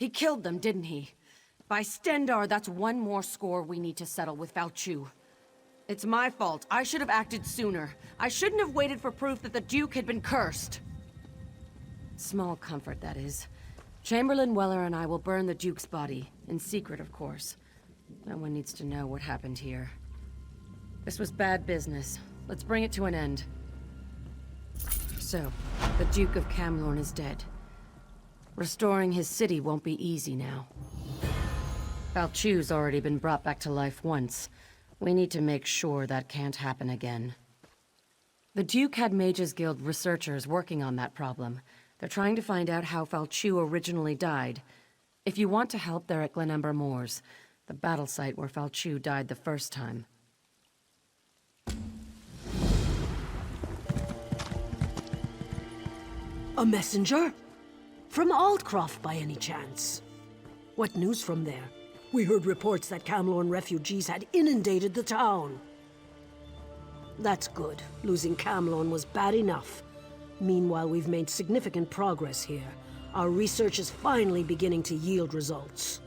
Speaker 7: He killed them, didn't he? By Stendar, that's one more score we need to settle with Falchu. It's my fault. I should have acted sooner. I shouldn't have waited for proof that the Duke had been cursed. Small comfort, that is. Chamberlain Weller and I will burn the Duke's body. In secret, of course. No one needs to know what happened here. This was bad business. Let's bring it to an end. So, the Duke of Camlorn is dead. Restoring his city won't be easy now. Falchu's already been brought back to life once. We need to make sure that can't happen again. The Duke had Mages Guild researchers working on that problem. They're trying to find out how Falchu originally died. If you want to help, they're at Glenumber Moors, the battle site where Falchu died the first time.
Speaker 17: A messenger? From Aldcroft, by any chance? What news from there? We heard reports that Camlorn refugees had inundated the town. That's good. Losing Camlorn was bad enough. Meanwhile, we've made significant progress here. Our research is finally beginning to yield results.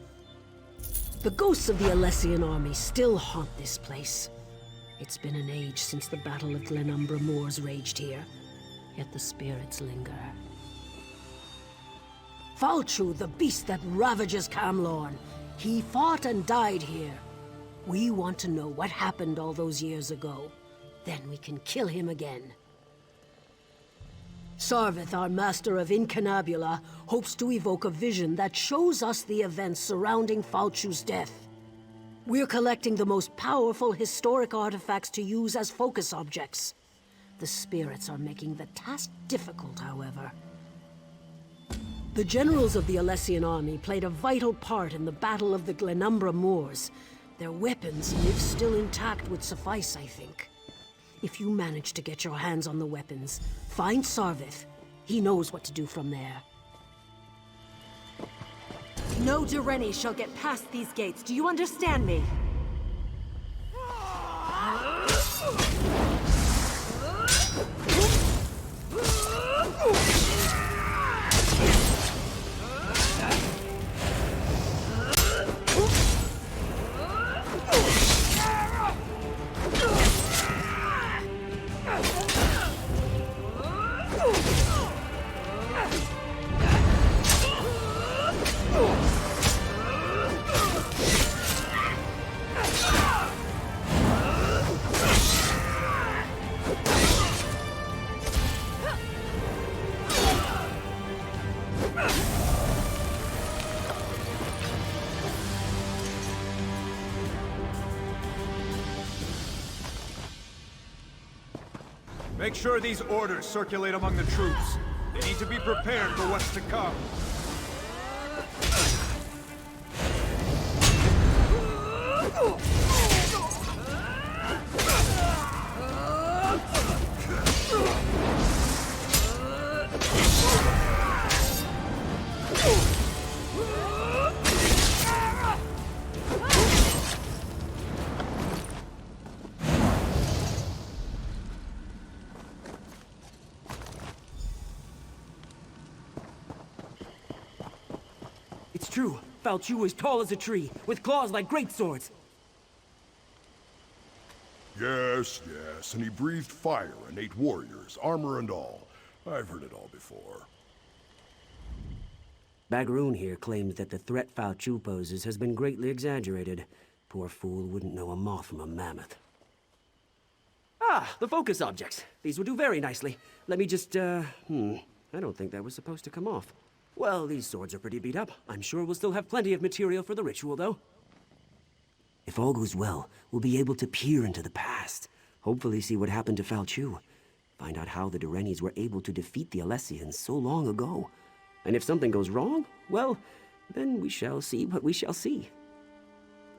Speaker 17: The ghosts of the Alessian army still haunt this place. It's been an age since the Battle of Glenumbra Moors raged here, yet the spirits linger. Falchu, the beast that ravages Camlorn. He fought and died here. We want to know what happened all those years ago. Then we can kill him again. Sarvith, our master of Incunabula, hopes to evoke a vision that shows us the events surrounding Falchu's death. We're collecting the most powerful historic artifacts to use as focus objects. The spirits are making the task difficult, however. The generals of the Alessian army played a vital part in the Battle of the Glenumbra Moors. Their weapons, if still intact, would suffice, I think. If you manage to get your hands on the weapons, find Sarvith. He knows what to do from there.
Speaker 10: No Direni shall get past these gates. Do you understand me?
Speaker 2: Make sure these orders circulate among the troops. They need to be prepared for what's to come.
Speaker 18: It's true. Bao Chu is tall as a tree, with claws like great swords.
Speaker 19: Yes, yes, and he breathed fire and ate warriors, armor and all. I've heard it all before.
Speaker 18: Bagroon here claims that the threat Bao Chu poses has been greatly exaggerated. Poor fool wouldn't know a moth from a mammoth. Ah, the focus objects. These will do very nicely. Let me just, I don't think that was supposed to come off. Well, these swords are pretty beat up. I'm sure we'll still have plenty of material for the ritual, though. If all goes well, we'll be able to peer into the past. Hopefully see what happened to Bao Chu. Find out how the Durenis were able to defeat the Alessians so long ago. And if something goes wrong, well, then we shall see what we shall see.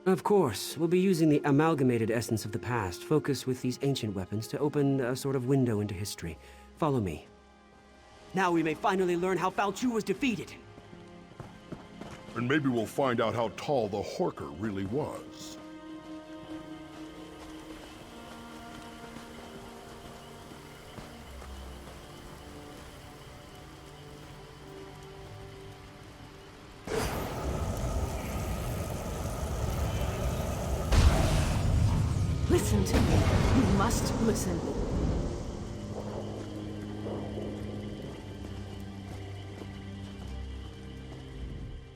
Speaker 18: Of course, we'll be using the amalgamated essence of the past, focused with these ancient weapons, to open a sort of window into history. Follow me. Now we may finally learn how Bao Chu was defeated.
Speaker 19: And maybe we'll find out how tall the Horker really was.
Speaker 3: Listen to me. You must listen.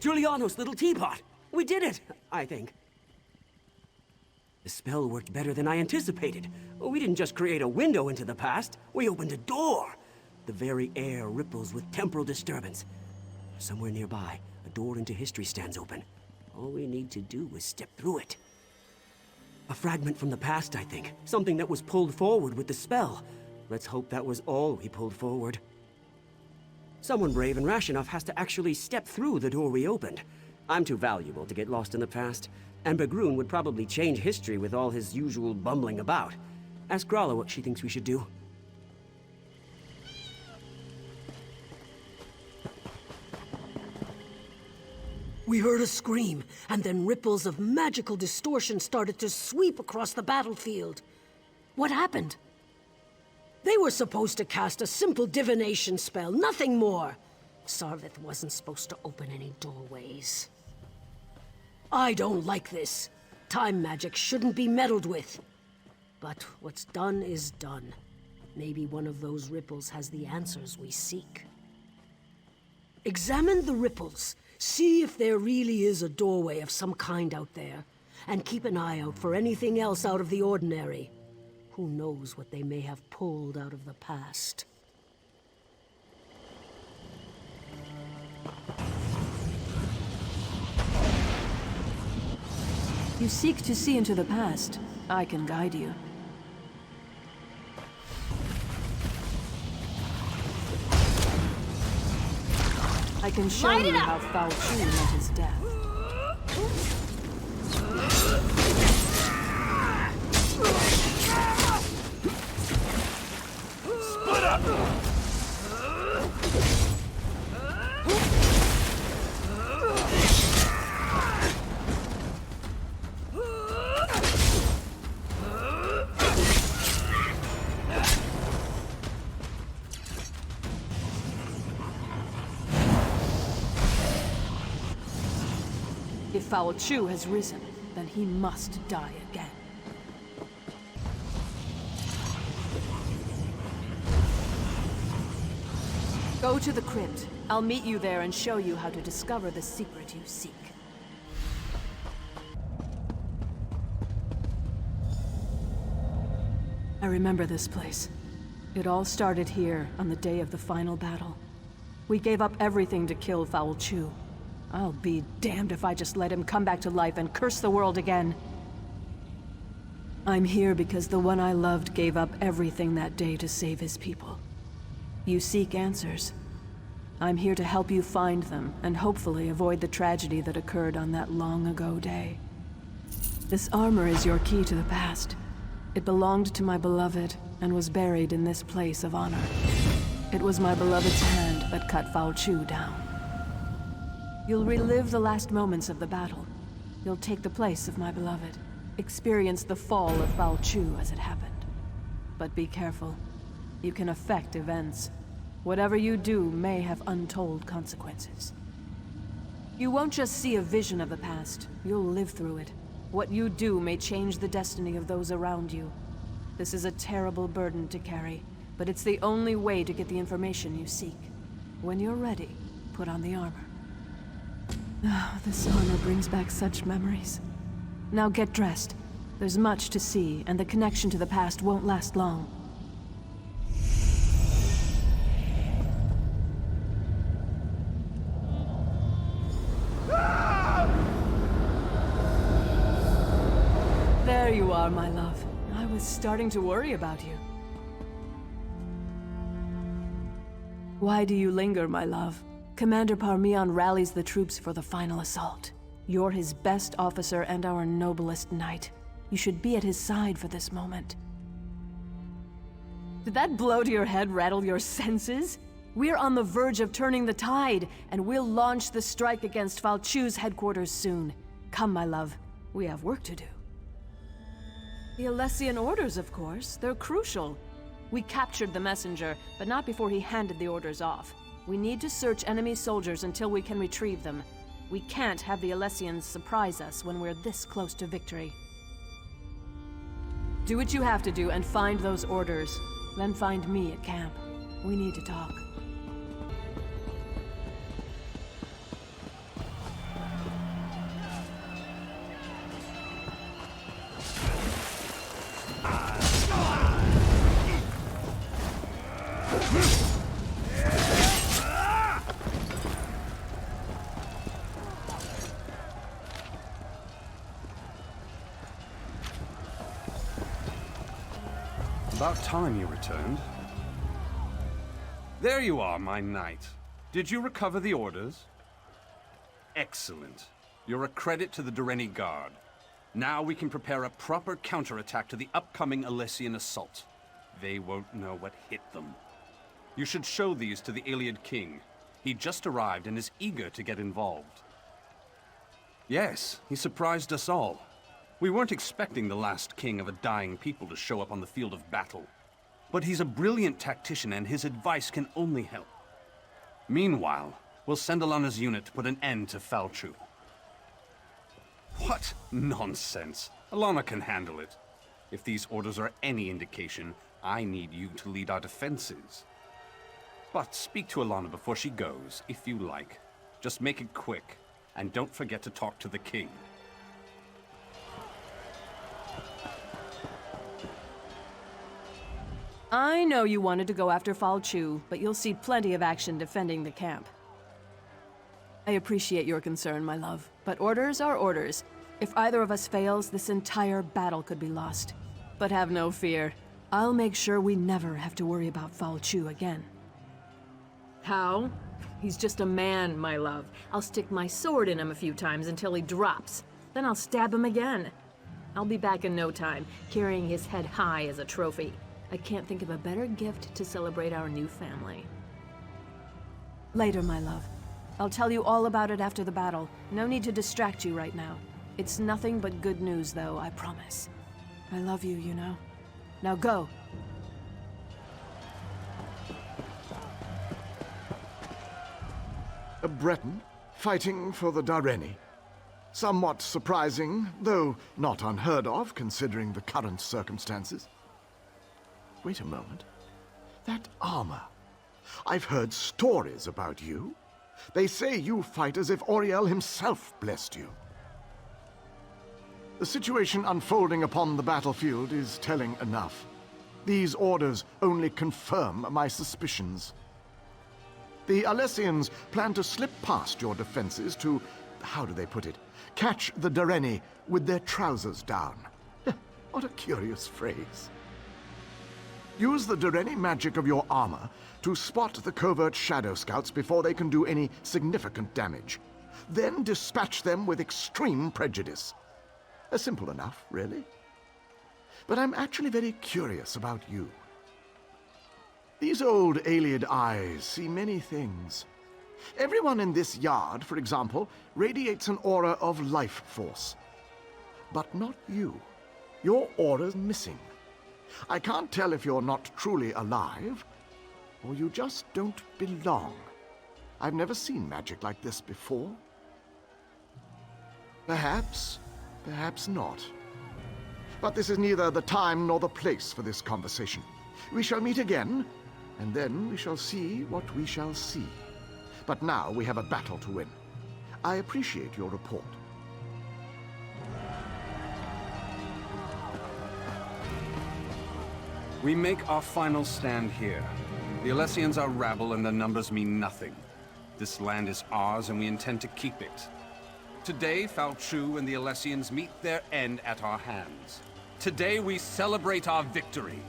Speaker 18: Giuliano's little teapot! We did it, I think. The spell worked better than I anticipated. We didn't just create a window into the past, we opened a door. The very air ripples with temporal disturbance. Somewhere nearby, a door into history stands open. All we need to do is step through it. A fragment from the past, I think. Something that was pulled forward with the spell. Let's hope that was all we pulled forward. Someone brave and rash enough has to actually step through the door we opened. I'm too valuable to get lost in the past, and Bagroon would probably change history with all his usual bumbling about. Ask Grala what she thinks we should do.
Speaker 17: We heard a scream, and then ripples of magical distortion started to sweep across the battlefield. What happened? They were supposed to cast a simple divination spell, nothing more. Sarvith wasn't supposed to open any doorways. I don't like this. Time magic shouldn't be meddled with. But what's done is done. Maybe one of those ripples has the answers we seek. Examine the ripples. See if there really is a doorway of some kind out there. And keep an eye out for anything else out of the ordinary. Who knows what they may have pulled out of the past?
Speaker 3: You seek to see into the past. I can guide you. I can show you how Bao Chu met his death.
Speaker 1: Split up!
Speaker 3: If Bao Chu has risen, then he must die again. Go to the crypt. I'll meet you there and show you how to discover the secret you seek. I remember this place. It all started here on the day of the final battle. We gave up everything to kill Bao Chu. I'll be damned if I just let him come back to life and curse the world again. I'm here because the one I loved gave up everything that day to save his people. You seek answers. I'm here to help you find them, and hopefully avoid the tragedy that occurred on that long ago day. This armor is your key to the past. It belonged to my beloved, and was buried in this place of honor. It was my beloved's hand that cut Fao Chu down. You'll relive the last moments of the battle. You'll take the place of my beloved. Experience the fall of Fao Chu as it happened. But be careful. You can affect events. Whatever you do may have untold consequences. You won't just see a vision of the past, you'll live through it. What you do may change the destiny of those around you. This is a terrible burden to carry, but it's the only way to get the information you seek. When you're ready, put on the armor. Oh, this armor brings back such memories. Now get dressed. There's much to see, and the connection to the past won't last long. There you are, my love. I was starting to worry about you. Why do you linger, my love? Commander Parmian rallies the troops for the final assault. You're his best officer and our noblest knight. You should be at his side for this moment. Did that blow to your head rattle your senses? We're on the verge of turning the tide, and we'll launch the strike against Fao Chu's headquarters soon. Come, my love. We have work to do. The Alessian orders, of course. They're crucial. We captured the messenger, but not before he handed the orders off. We need to search enemy soldiers until we can retrieve them. We can't have the Alessians surprise us when we're this close to victory. Do what you have to do and find those orders. Then find me at camp. We need to talk.
Speaker 14: About time you returned. There you are, my knight. Did you recover the orders? Excellent. You're a credit to the Dureni Guard. Now we can prepare a proper counterattack to the upcoming Alessian assault. They won't know what hit them. You should show these to the Iliad King. He just arrived and is eager to get involved. Yes, he surprised us all. We weren't expecting the last king of a dying people to show up on the field of battle. But he's a brilliant tactician and his advice can only help. Meanwhile, we'll send Alana's unit to put an end to Fao Chu. What nonsense! Alana can handle it. If these orders are any indication, I need you to lead our defenses. But speak to Alana before she goes, if you like. Just make it quick, and don't forget to talk to the king.
Speaker 3: I know you wanted to go after Fao Chu, but you'll see plenty of action defending the camp. I appreciate your concern, my love, but orders are orders. If either of us fails, this entire battle could be lost. But have no fear. I'll make sure we never have to worry about Fao Chu again. How? He's just a man, my love. I'll stick my sword in him a few times until he drops. Then I'll stab him again. I'll be back in no time, carrying his head high as a trophy. I can't think of a better gift to celebrate our new family. Later, my love. I'll tell you all about it after the battle. No need to distract you right now. It's nothing but good news, though, I promise. I love you, you know. Now go.
Speaker 20: A Breton fighting for the Dureni. Somewhat surprising, though not unheard of considering the current circumstances. Wait a moment. That armor. I've heard stories about you. They say you fight as if Auriel himself blessed you. The situation unfolding upon the battlefield is telling enough. These orders only confirm my suspicions. The Alessians plan to slip past your defenses to, how do they put it, catch the Dureni with their trousers down. What a curious phrase. Use the Dareni magic of your armor to spot the covert Shadow Scouts before they can do any significant damage. Then dispatch them with extreme prejudice. Simple enough, really. But I'm actually very curious about you. These old Ayleid eyes see many things. Everyone in this yard, for example, radiates an aura of life force. But not you. Your aura's missing. I can't tell if you're not truly alive, or you just don't belong. I've never seen magic like this before. Perhaps, perhaps not. But this is neither the time nor the place for this conversation. We shall meet again, and then we shall see what we shall see. But now we have a battle to win. I appreciate your report.
Speaker 21: We make our final stand here. The Alessians are rabble and their numbers mean nothing. This land is ours and we intend to keep it. Today, Falchu and the Alessians meet their end at our hands. Today we celebrate our victory.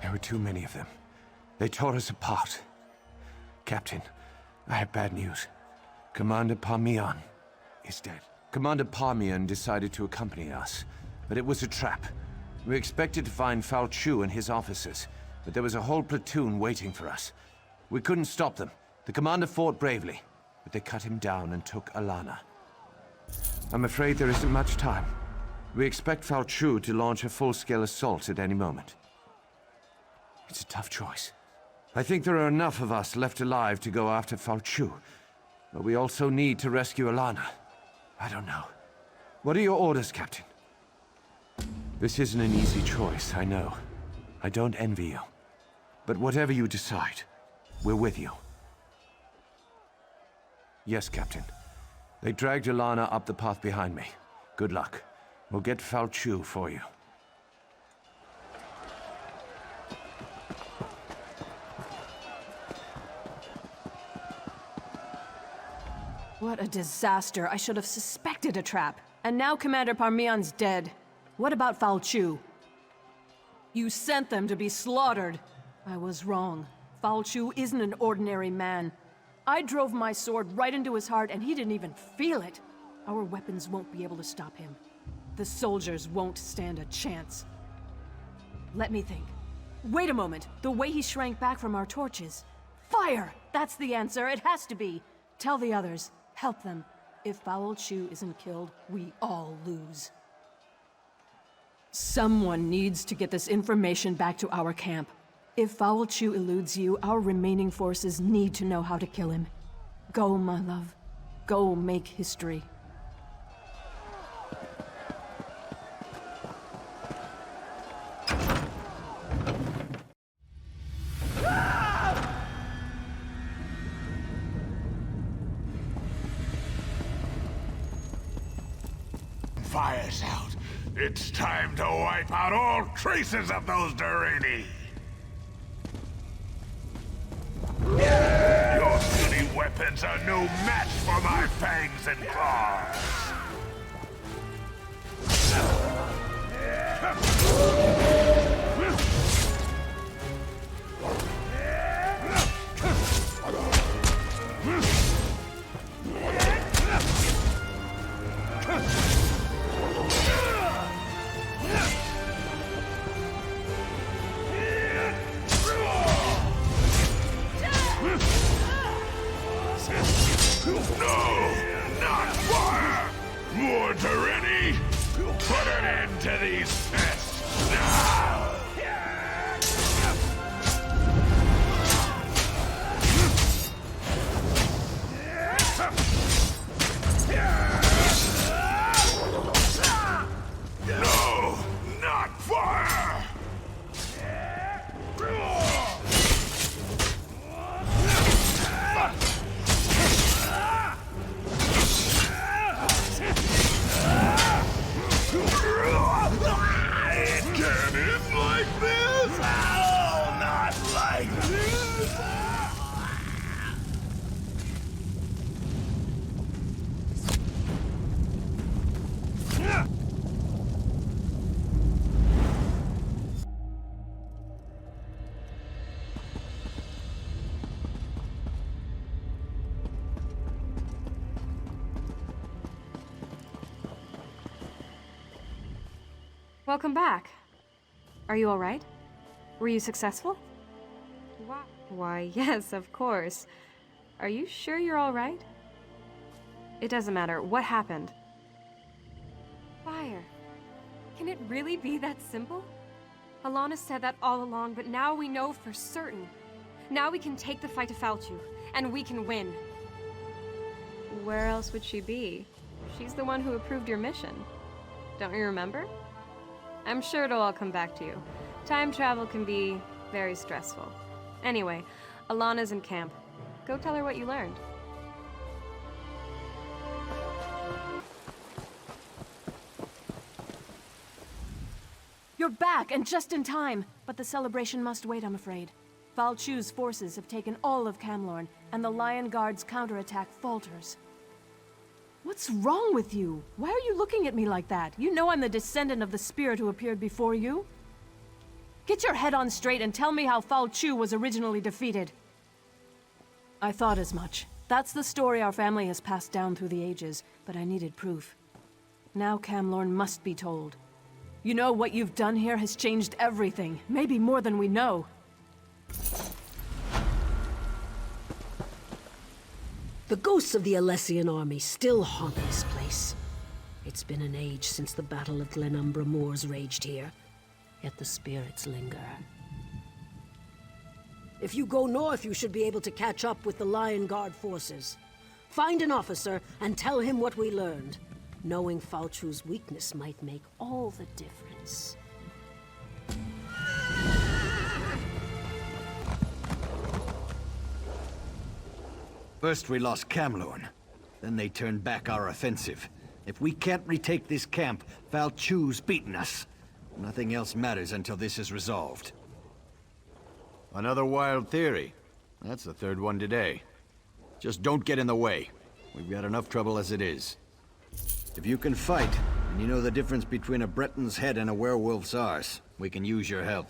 Speaker 22: There were too many of them. They tore us apart. Captain, I have bad news. Commander Parmian is dead. Commander Parmian decided to accompany us, but it was a trap. We expected to find Falchu and his officers, but there was a whole platoon waiting for us. We couldn't stop them. The commander fought bravely, but they cut him down and took Alana. I'm afraid there isn't much time. We expect Falchu to launch a full-scale assault at any moment. It's a tough choice. I think there are enough of us left alive to go after Falchu, but we also need to rescue Alana. I don't know. What are your orders, Captain? This isn't an easy choice, I know. I don't envy you. But whatever you decide, we're with you. Yes, Captain. They dragged Alana up the path behind me. Good luck. We'll get Falchu for you.
Speaker 3: What a disaster. I should have suspected a trap. And now Commander Parmian's dead. What about Falchu? You sent them to be slaughtered. I was wrong. Falchu isn't an ordinary man. I drove my sword right into his heart and he didn't even feel it. Our weapons won't be able to stop him. The soldiers won't stand a chance. Let me think. Wait a moment. The way he shrank back from our torches. Fire! That's the answer. It has to be. Tell the others. Help them. If Falchu isn't killed, we all lose. Someone needs to get this information back to our camp. If Falchu eludes you, our remaining forces need to know how to kill him. Go, my love. Go make history.
Speaker 1: Fire's out. It's time to wipe out all traces of those Dareni. Your puny weapons are no match for my fangs and claws. No! Not fire! More Dareni! Put an end to these pests now!
Speaker 4: welcome back. Are you all right? Were you successful? Why, yes, of course. Are you sure you're all right? It doesn't matter. What happened? Fire. Can it really be that simple? Alana said that all along, but now we know for certain. Now we can take the fight to Falchu, and we can win. Where else would she be? She's the one who approved your mission. Don't you remember? I'm sure it'll all come back to you. Time travel can be very stressful. Anyway, Alana's in camp. Go tell her what you learned.
Speaker 3: You're back, and just in time! But the celebration must wait, I'm afraid. Falchu's forces have taken all of Camlorn, and the Lion Guard's counterattack falters. What's wrong with you? Why are you looking at me like that? You know I'm the descendant of the spirit who appeared before you. Get your head on straight and tell me how Falchu was originally defeated. I thought as much. That's the story our family has passed down through the ages, but I needed proof. Now Camlorn must be told. You know, what you've done here has changed everything, maybe more than we know.
Speaker 17: The ghosts of the Alessian army still haunt this place. It's been an age since the Battle of Glenumbra Moors raged here, yet the spirits linger. If you go north, you should be able to catch up with the Lion Guard forces. Find an officer and tell him what we learned. Knowing Falchu's weakness might make all the difference.
Speaker 8: First we lost Camlorn. Then they turned back our offensive. If we can't retake this camp, Falchu's beaten us. Nothing else matters until this is resolved.
Speaker 2: Another wild theory. That's the third one today. Just don't get in the way. We've got enough trouble as it is.
Speaker 8: If you can fight, and you know the difference between a Breton's head and a werewolf's arse, we can use your help.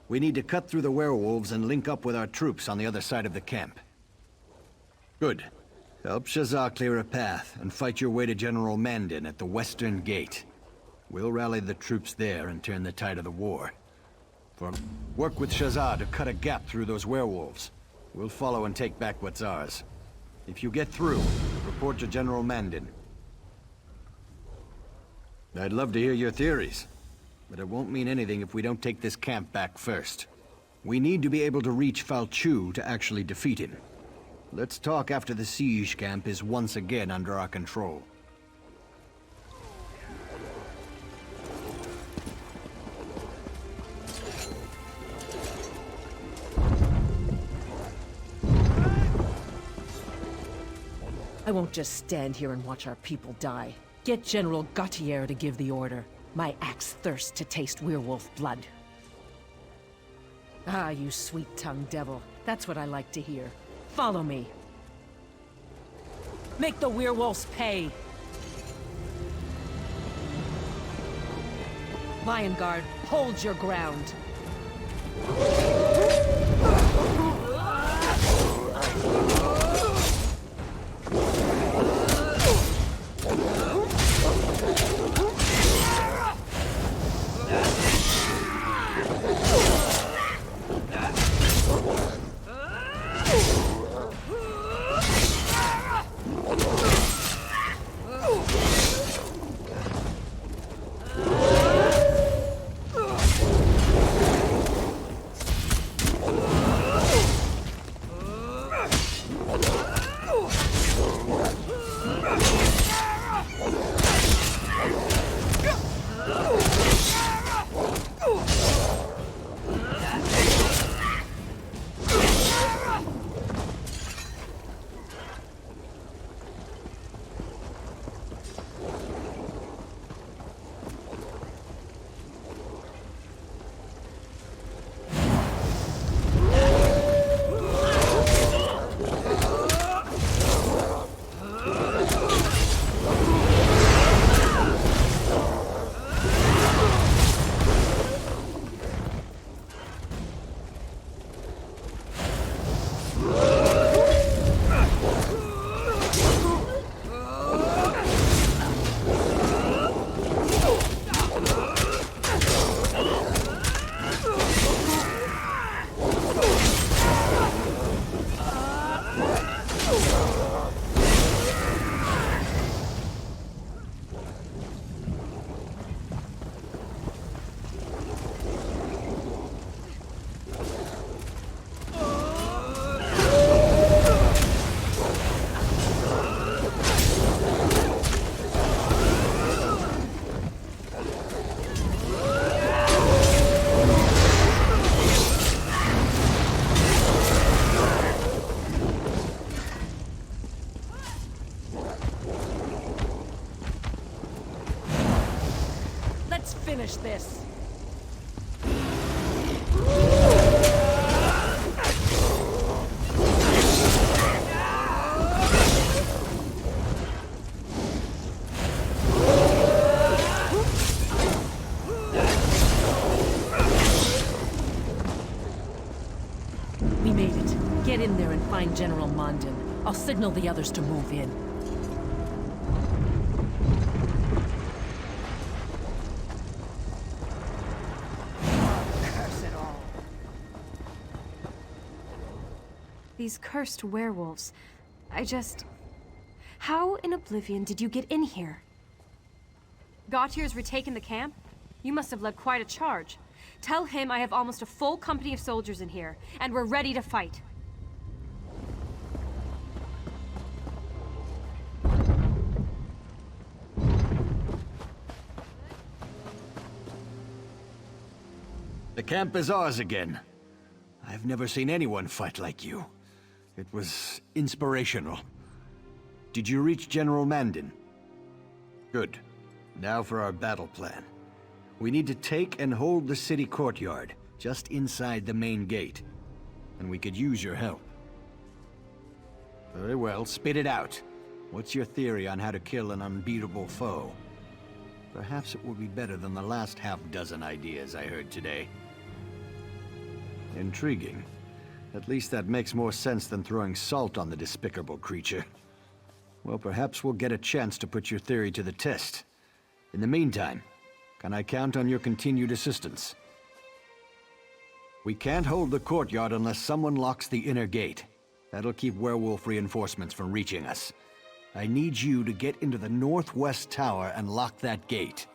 Speaker 8: We need to cut through the werewolves and link up with our troops on the other side of the camp. Good. Help Shazar clear a path, and fight your way to General Mandin at the Western Gate. We'll rally the troops there and turn the tide of the war. Work with Shazar to cut a gap through those werewolves. We'll follow and take back what's ours. If you get through, report to General Mandin. I'd love to hear your theories, but it won't mean anything if we don't take this camp back first. We need to be able to reach Falchu to actually defeat him. Let's talk after the siege camp is once again under our control.
Speaker 23: I won't just stand here and watch our people die. Get General Gautier to give the order. My axe thirsts to taste werewolf blood. Ah, you sweet-tongued devil. That's what I like to hear. Follow me. Make the werewolves pay! Lion Guard, hold your ground! finish this. We made it. Get in there and find General Mondin. I'll signal the others to move in.
Speaker 12: Curse it all.
Speaker 4: These cursed werewolves. How in Oblivion did you get in here? Gautier's retaken the camp? You must have led quite a charge. Tell him I have almost a full company of soldiers in here, and we're ready to fight.
Speaker 8: The camp is ours again. I've never seen anyone fight like you. It was inspirational. Did you reach General Mondin? Good. Now for our battle plan. We need to take and hold the city courtyard, just inside the main gate. And we could use your help. Very well, spit it out. What's your theory on how to kill an unbeatable foe? Perhaps it will be better than the last half-dozen ideas I heard today. Intriguing. At least that makes more sense than throwing salt on the despicable creature. Well, perhaps we'll get a chance to put your theory to the test. In the meantime, can I count on your continued assistance? We can't hold the courtyard unless someone locks the inner gate. That'll keep werewolf reinforcements from reaching us. I need you to get into the northwest tower and lock that gate.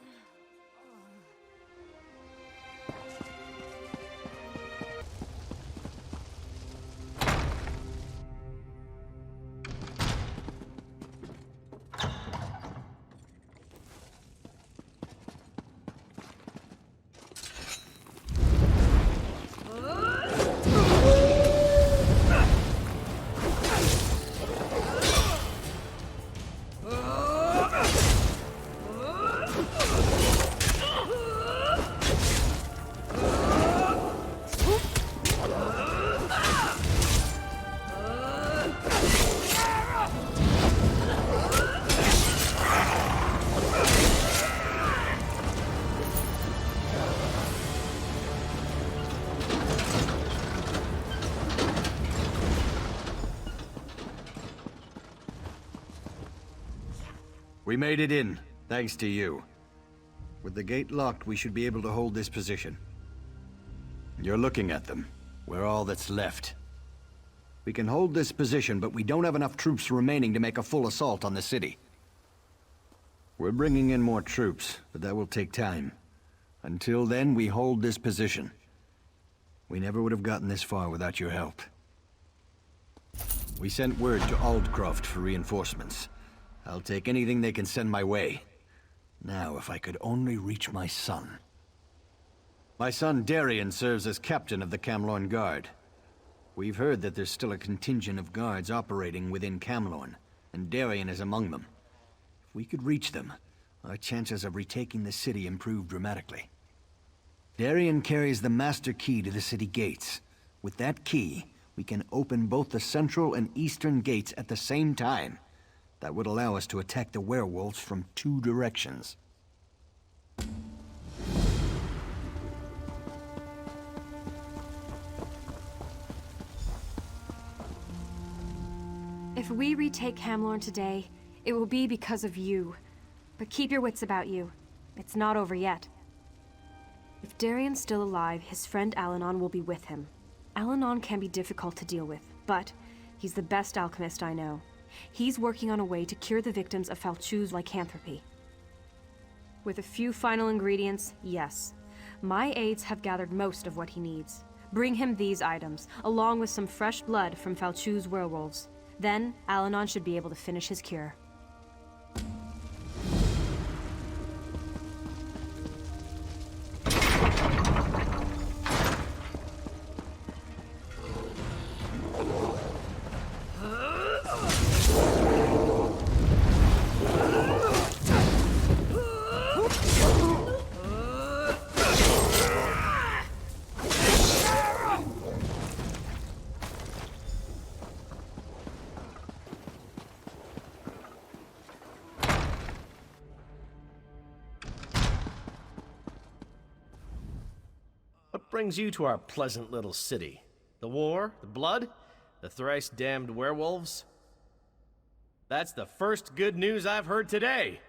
Speaker 8: We made it in, thanks to you. With the gate locked, we should be able to hold this position. You're looking at them. We're all that's left. We can hold this position, but we don't have enough troops remaining to make a full assault on the city. We're bringing in more troops, but that will take time. Until then, we hold this position. We never would have gotten this far without your help. We sent word to Aldcroft for reinforcements. I'll take anything they can send my way. Now, if I could only reach my son. My son Darien serves as captain of the Camlorn Guard. We've heard that there's still a contingent of guards operating within Camlorn, and Darien is among them. If we could reach them, our chances of retaking the city improve dramatically. Darien carries the master key to the city gates. With that key, we can open both the central and eastern gates at the same time. That would allow us to attack the werewolves from 2 directions.
Speaker 4: If we retake Camlorn today, it will be because of you. But keep your wits about you. It's not over yet. If Darien's still alive, his friend Alanon will be with him. Alanon can be difficult to deal with, but he's the best alchemist I know. He's working on a way to cure the victims of Falchu's lycanthropy. With a few final ingredients, yes. My aides have gathered most of what he needs. Bring him these items, along with some fresh blood from Falchu's werewolves. Then, Alanon should be able to finish his cure.
Speaker 16: brings you to our pleasant little city? The war? The blood? The thrice-damned werewolves? That's the first good news I've heard today.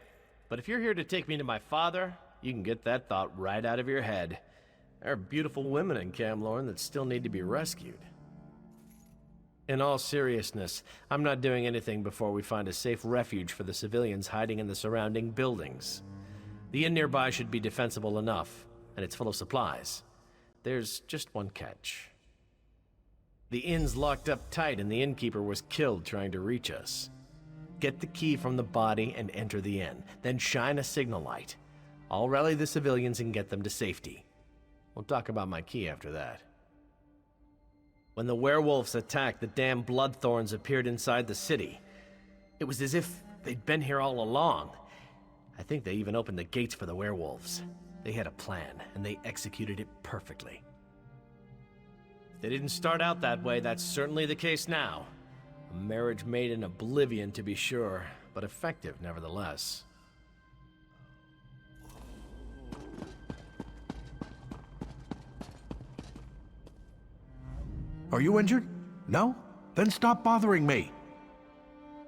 Speaker 16: But if you're here to take me to my father, you can get that thought right out of your head. There are beautiful women in Camlorn that still need to be rescued. In all seriousness, I'm not doing anything before we find a safe refuge for the civilians hiding in the surrounding buildings. The inn nearby should be defensible enough, and it's full of supplies. There's just one catch. The inn's locked up tight, and the innkeeper was killed trying to reach us. Get the key from the body and enter the inn, then shine a signal light. I'll rally the civilians and get them to safety. We'll talk about my key after that. When the werewolves attacked, the damn bloodthorns appeared inside the city. It was as if they'd been here all along. I think they even opened the gates for the werewolves. They had a plan, and they executed it perfectly. If they didn't start out that way, that's certainly the case now. A marriage made in oblivion, to be sure, but effective nevertheless.
Speaker 5: Are you injured? No? Then stop bothering me.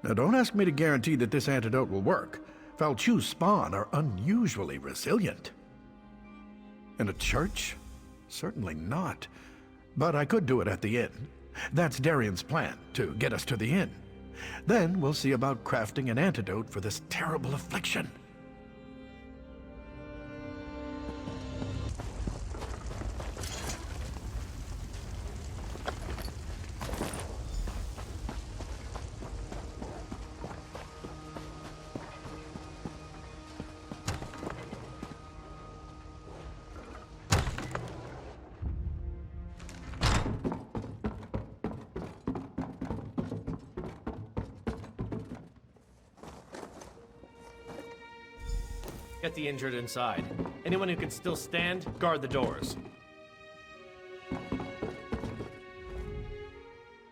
Speaker 5: Now don't ask me to guarantee that this antidote will work. Falchu's spawn are unusually resilient. In a church? Certainly not. But I could do it at the inn. That's Darian's plan, to get us to the inn. Then we'll see about crafting an antidote for this terrible affliction.
Speaker 16: Get the injured inside. Anyone who can still stand, guard the doors.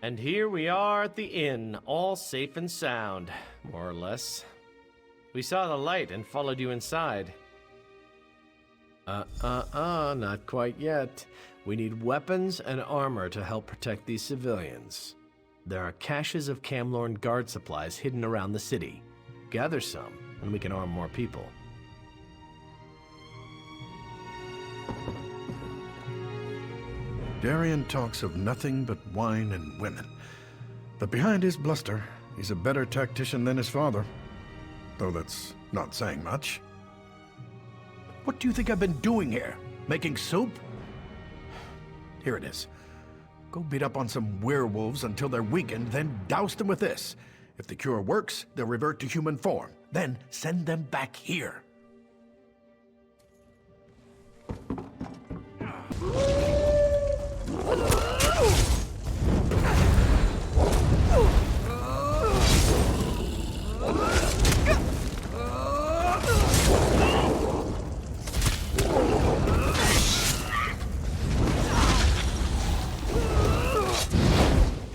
Speaker 16: And here we are at the inn, all safe and sound, more or less. We saw the light and followed you inside. Not quite yet. We need weapons and armor to help protect these civilians. There are caches of Camlorn guard supplies hidden around the city. Gather some, and we can arm more people.
Speaker 5: Darian talks of nothing but wine and women. But behind his bluster, he's a better tactician than his father. Though that's not saying much. What do you think I've been doing here? Making soup? Here it is. Go beat up on some werewolves until they're weakened, then douse them with this. If the cure works, they'll revert to human form. Then send them back here.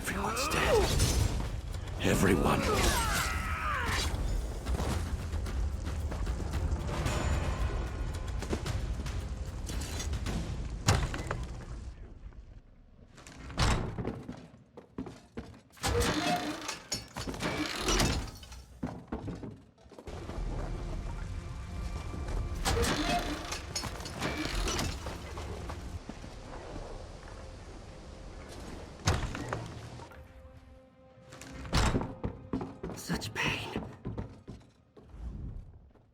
Speaker 22: Everyone's dead. Everyone.
Speaker 18: Such pain.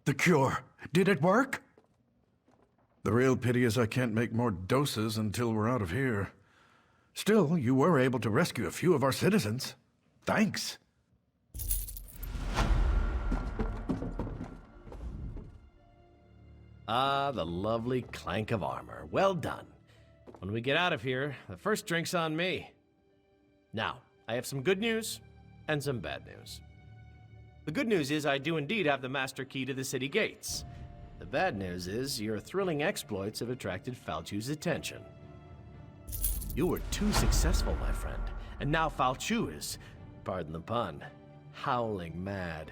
Speaker 5: The cure. Did it work? The real pity is I can't make more doses until we're out of here. Still, you were able to rescue a few of our citizens. Thanks.
Speaker 16: Ah, the lovely clank of armor. Well done. When we get out of here, the first drink's on me. Now, I have some good news and some bad news. The good news is I do indeed have the master key to the city gates. The bad news is your thrilling exploits have attracted Falchu's attention. You were too successful, my friend, and now Falchu is, pardon the pun, howling mad.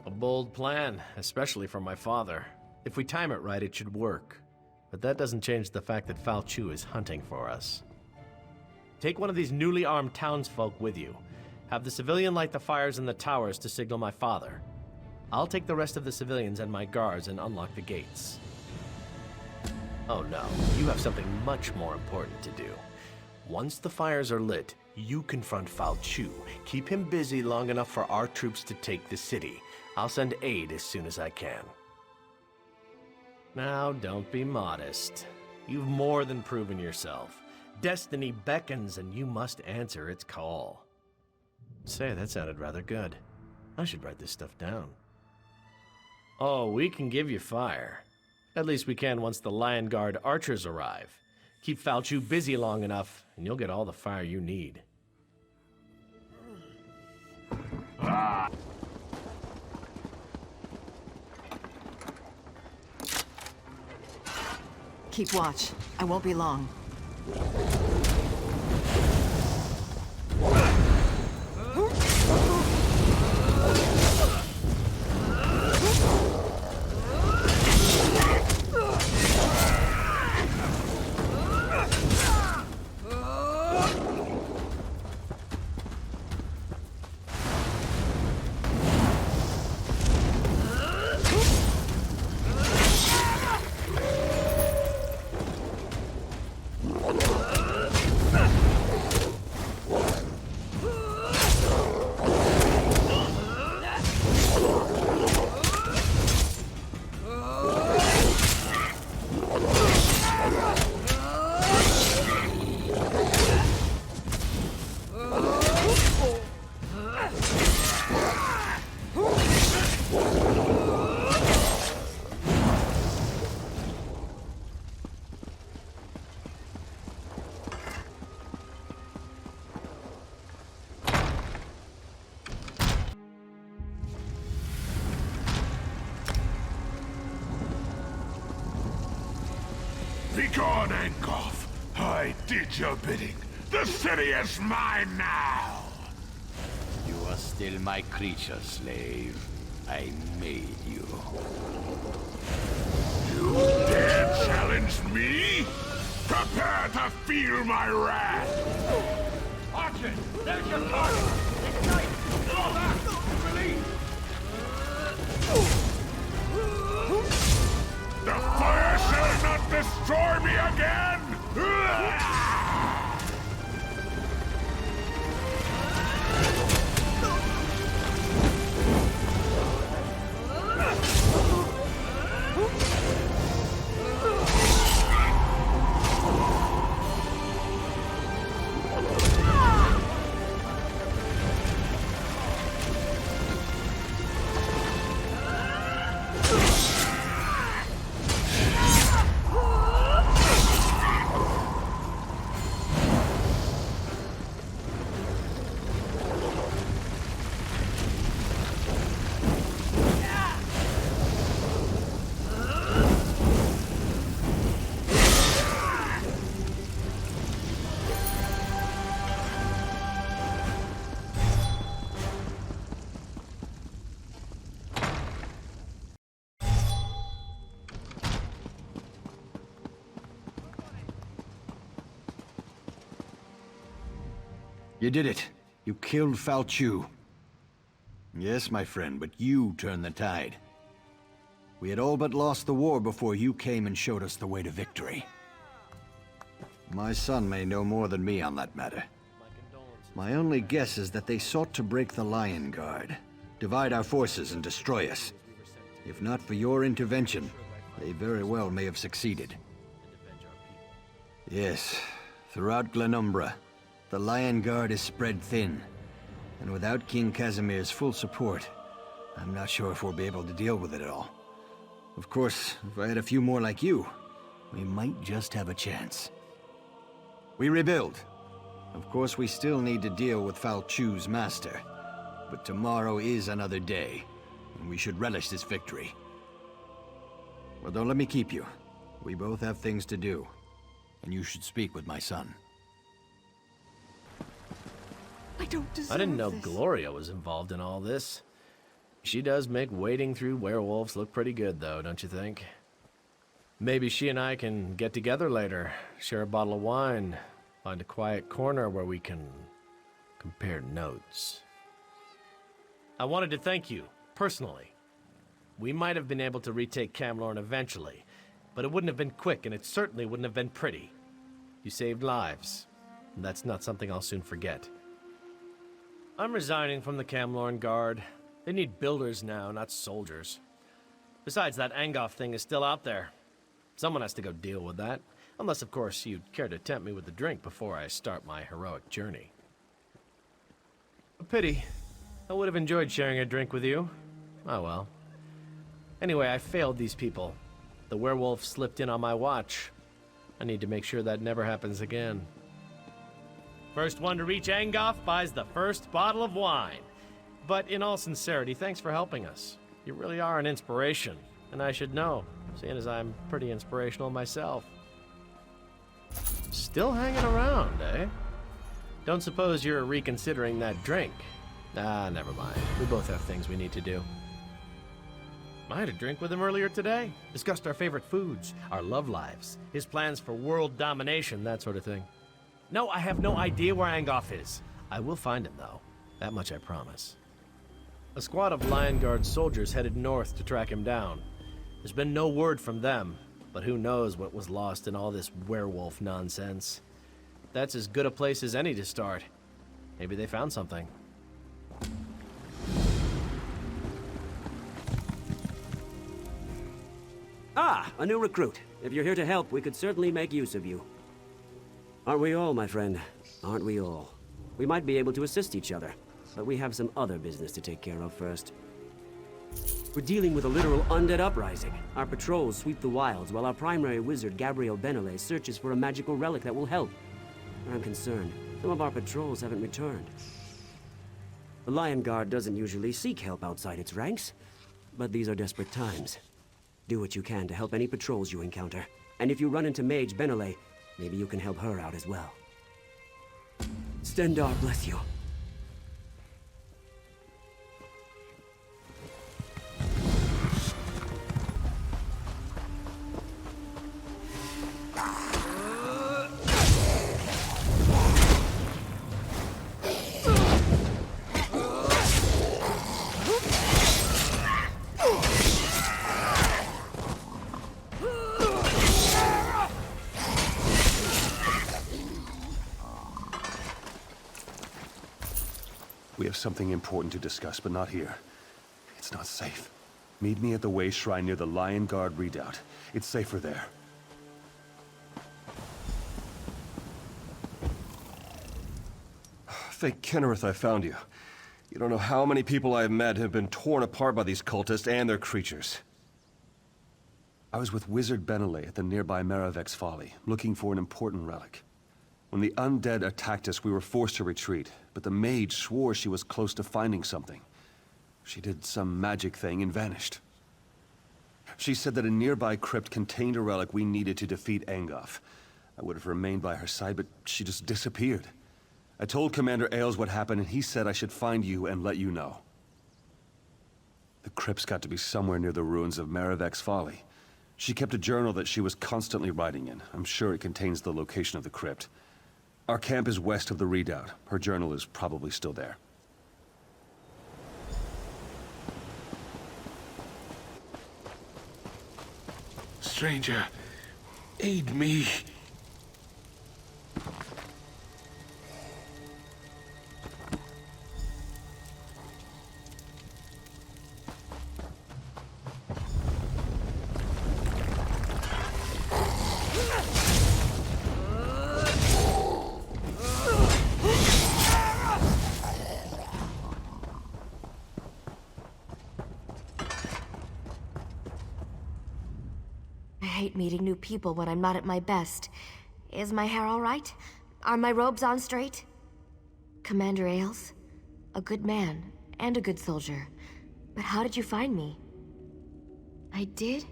Speaker 16: A bold plan, especially for my father. If we time it right, it should work. but that doesn't change the fact that Fal Chu is hunting for us. Take one of these newly armed townsfolk with you. Have the civilian light the fires in the towers to signal my father. I'll take the rest of the civilians and my guards and unlock the gates. Oh no, you have something much more important to do. Once the fires are lit, you confront Fal Chu. Keep him busy long enough for our troops to take the city. I'll send aid as soon as I can. Now, don't be modest. You've more than proven yourself. Destiny beckons and you must answer its call. Say, that sounded rather good. I should write this stuff down. Oh, we can give you fire. At least we can once the Lion Guard archers arrive. Keep Fal Chu busy long enough, and you'll get all the fire you need.
Speaker 12: Keep watch. I won't be long.
Speaker 1: Begone, Ankoff. I did your bidding. The city is mine now.
Speaker 13: You are still my creature, slave. I made you.
Speaker 1: You dare challenge me? Prepare to feel my wrath.
Speaker 13: Archers, there's your target. Ignite. Fall back. Release.
Speaker 1: The fire shall not destroy me again!
Speaker 8: You did it. You killed Fal Chu. Yes, my friend, but you turned the tide. We had all but lost the war before you came and showed us the way to victory. My son may know more than me on that matter. My only guess is that they sought to break the Lion Guard, divide our forces and destroy us. If not for your intervention, they very well may have succeeded. Yes, throughout Glenumbra, the Lion Guard is spread thin, and without King Casimir's full support, I'm not sure if we'll be able to deal with it all. Of course, if I had a few more like you, we might just have a chance. We rebuild. Of course, we still need to deal with Fal Chu's master, but tomorrow is another day, and we should relish this victory. Well, don't let me keep you. We both have things to do, and you should speak with my son.
Speaker 16: I didn't know Gloria was involved in all this. She does make wading through werewolves look pretty good, though, don't you think? Maybe she and I can get together later, share a bottle of wine, find a quiet corner where we can compare notes. I wanted to thank you, personally. We might have been able to retake Camlorn eventually, but it wouldn't have been quick, and it certainly wouldn't have been pretty. You saved lives, and that's not something I'll soon forget. I'm resigning from the Camlorn Guard. They need builders now, not soldiers. Besides, that Angoff thing is still out there. Someone has to go deal with that. Unless, of course, you'd care to tempt me with a drink before I start my heroic journey. A pity. I would have enjoyed sharing a drink with you. Oh well. Anyway, I failed these people. The werewolf slipped in on my watch. I need to make sure that never happens again. First one to reach Angoff buys the first bottle of wine. But in all sincerity, thanks for helping us. You really are an inspiration, and I should know, seeing as I'm pretty inspirational myself. Still hanging around, eh? Don't suppose you're reconsidering that drink? Ah, never mind. We both have things we need to do. I had a drink with him earlier today. Discussed our favorite foods, our love lives, his plans for world domination, that sort of thing. No, I have no idea where Angoff is. I will find him, though. That much I promise. A squad of Lion Guard soldiers headed north to track him down. There's been no word from them, but who knows what was lost in all this werewolf nonsense. That's as good a place as any to start. Maybe they found something.
Speaker 18: Ah, a new recruit. If you're here to help, we could certainly make use of you. Aren't we all, my friend? Aren't we all? We might be able to assist each other, but we have some other business to take care of first. We're dealing with a literal undead uprising. Our patrols sweep the wilds while our primary wizard, Gabriel Benelay, searches for a magical relic that will help. I'm concerned. Some of our patrols haven't returned. The Lion Guard doesn't usually seek help outside its ranks, but these are desperate times. Do what you can to help any patrols you encounter. And if you run into Mage Benelay, maybe you can help her out as well. Stendarr bless you.
Speaker 14: We have something important to discuss, but not here. It's not safe. Meet me at the Way Shrine near the Lion Guard redoubt. It's safer there. Thank Kennereth I found you. You don't know how many people I have met have been torn apart by these cultists and their creatures. I was with Wizard Benelay at the nearby Maravek's Folly, looking for an important relic. When the undead attacked us, we were forced to retreat, but the mage swore she was close to finding something. She did some magic thing and vanished. She said that a nearby crypt contained a relic we needed to defeat Angoff. I would have remained by her side, but she just disappeared. I told Commander Ailes what happened, and he said I should find you and let you know. The crypt's got to be somewhere near the ruins of Maravek's Folly. She kept a journal that she was constantly writing in. I'm sure it contains the location of the crypt. Our camp is west of the redoubt. Her journal is probably still there.
Speaker 1: Stranger, aid me.
Speaker 11: I hate meeting new people when I'm not at my best. Is my hair all right? Are my robes on straight? Commander Ailes? A good man, and a good soldier. But how did you find me? I did?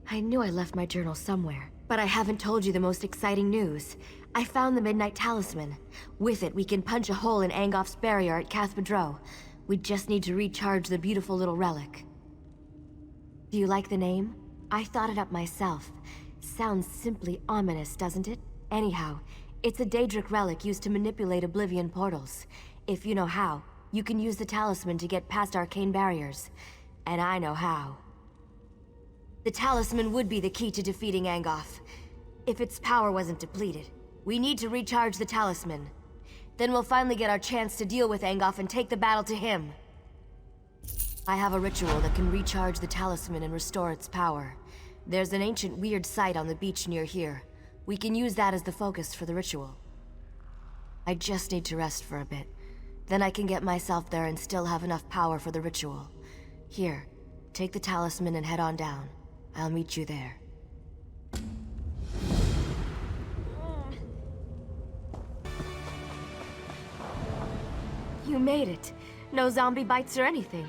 Speaker 11: I knew I left my journal somewhere. But I haven't told you the most exciting news. I found the Midnight Talisman. With it, we can punch a hole in Angoff's barrier at Cathedral. We just need to recharge the beautiful little relic. Do you like the name? I thought it up myself.
Speaker 6: Sounds simply ominous, doesn't it? Anyhow, it's a Daedric relic used to manipulate Oblivion portals. If you know how, you can use the talisman to get past arcane barriers. And I know how. The talisman would be the key to defeating Angoth. If its power wasn't depleted. We need to recharge the talisman. Then we'll finally get our chance to deal with Angoth and take the battle to him. I have a ritual that can recharge the talisman and restore its power. There's an ancient weird site on the beach near here. We can use that as the focus for the ritual. I just need to rest for a bit. Then I can get myself there and still have enough power for the ritual. Here, take the talisman and head on down. I'll meet you there. You made it. No zombie bites or anything.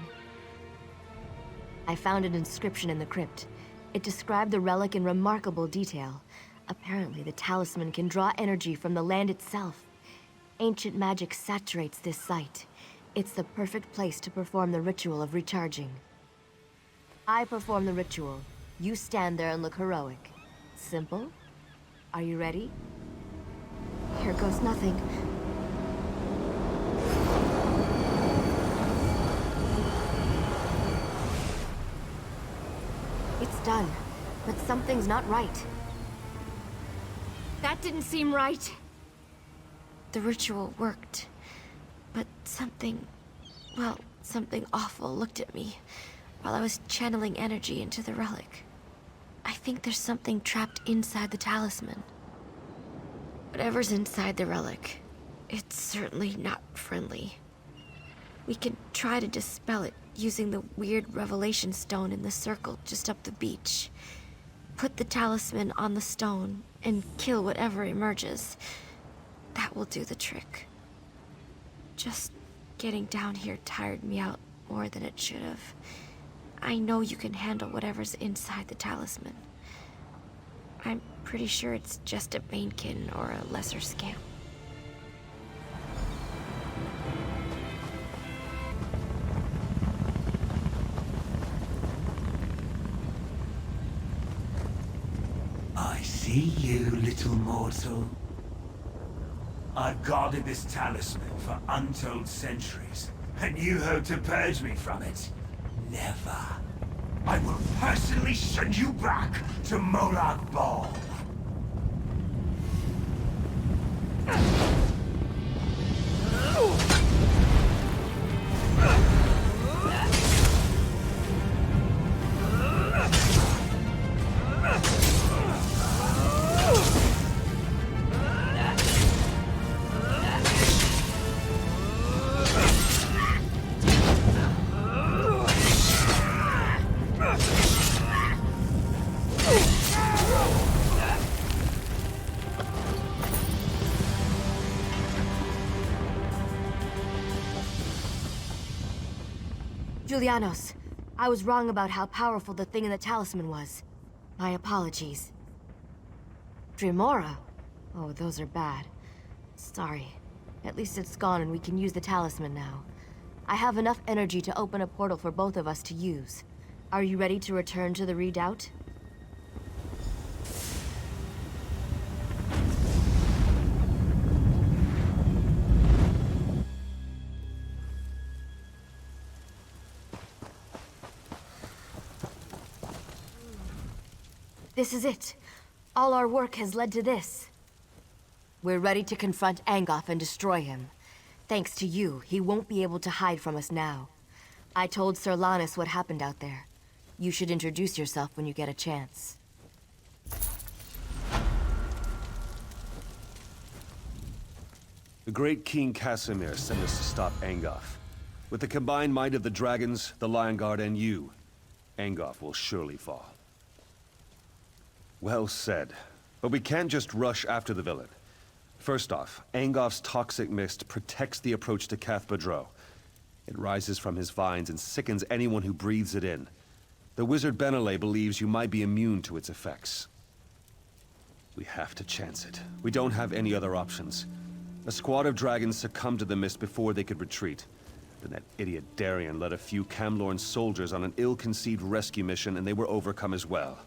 Speaker 6: I found an inscription in the crypt. It described the relic in remarkable detail. Apparently, the talisman can draw energy from the land itself. Ancient magic saturates this site. It's the perfect place to perform the ritual of recharging. I perform the ritual. You stand there and look heroic. Simple? Are you ready? Here goes nothing. It's done, but something's not right. That didn't seem right. The ritual worked, but something awful looked at me while I was channeling energy into the relic. I think there's something trapped inside the talisman. Whatever's inside the relic, it's certainly not friendly. We can try to dispel it using the weird revelation stone in the circle just up the beach. Put the talisman on the stone and kill whatever emerges. That will do the trick. Just getting down here tired me out more than it should have. I know you can handle whatever's inside the talisman. I'm pretty sure it's just a Banekin or a lesser scamp.
Speaker 9: I see you, little mortal. I've guarded this talisman for untold centuries, and you hope to purge me from it? Never. I will personally send you back to Molag Bal.
Speaker 6: Julianos, I was wrong about how powerful the thing in the talisman was. My apologies. Dremora? Oh, those are bad. Sorry. At least it's gone and we can use the talisman now. I have enough energy to open a portal for both of us to use. Are you ready to return to the redoubt? This is it. All our work has led to this. We're ready to confront Angoth and destroy him. Thanks to you, he won't be able to hide from us now. I told Sir Lannis what happened out there. You should introduce yourself when you get a chance.
Speaker 14: The great King Casimir sent us to stop Angoth. With the combined might of the dragons, the Lion Guard, and you, Angoth will surely fall. Well said. But we can't just rush after the villain. First off, Angoth's toxic mist protects the approach to Cath Badro. It rises from his vines and sickens anyone who breathes it in. The wizard Benelay believes you might be immune to its effects. We have to chance it. We don't have any other options. A squad of dragons succumbed to the mist before they could retreat. Then that idiot Darien led a few Camlorn soldiers on an ill-conceived rescue mission, and they were overcome as well.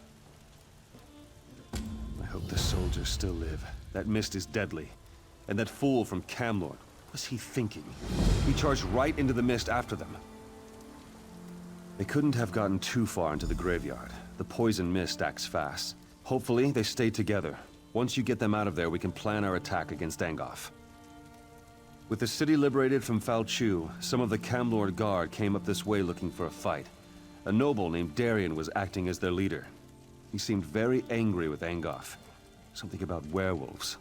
Speaker 14: hope the soldiers still live. That mist is deadly. And that fool from Camlorn, what was he thinking? He charged right into the mist after them. They couldn't have gotten too far into the graveyard. The poison mist acts fast. Hopefully, they stay together. Once you get them out of there, we can plan our attack against Angoff. With the city liberated from Falchu, some of the Camlord Guard came up this way looking for a fight. A noble named Darien was acting as their leader. He seemed very angry with Angoff. Something about werewolves.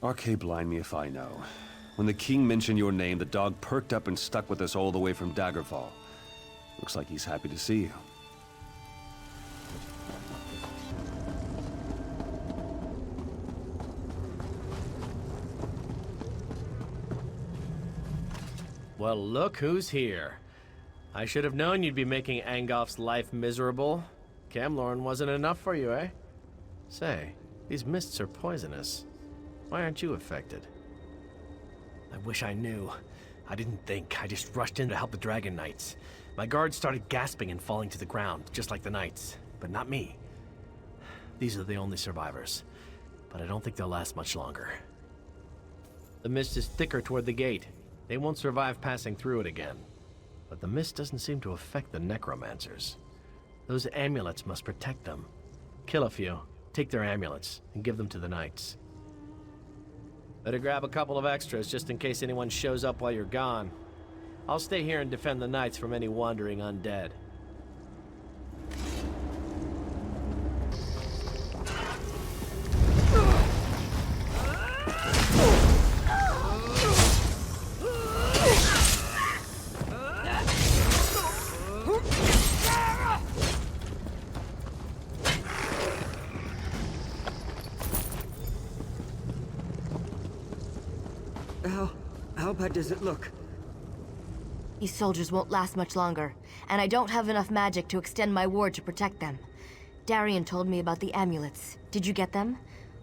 Speaker 14: RK blind me if I know. When the king mentioned your name, the dog perked up and stuck with us all the way from Daggerfall. Looks like he's happy to see you.
Speaker 16: Well, look who's here. I should have known you'd be making Angoff's life miserable. Camlorn wasn't enough for you, eh? Say, these mists are poisonous. Why aren't you affected? I wish I knew. I didn't think. I just rushed in to help the Dragon Knights. My guards started gasping and falling to the ground, just like the Knights. But not me. These are the only survivors. But I don't think they'll last much longer. The mist is thicker toward the gate. They won't survive passing through it again. But the mist doesn't seem to affect the necromancers. Those amulets must protect them. Kill a few, take their amulets, and give them to the Knights. Better grab a couple of extras just in case anyone shows up while you're gone. I'll stay here and defend the Knights from any wandering undead.
Speaker 6: How bad does it look? These soldiers won't last much longer, and I don't have enough magic to extend my ward to protect them. Darien told me about the amulets. Did you get them?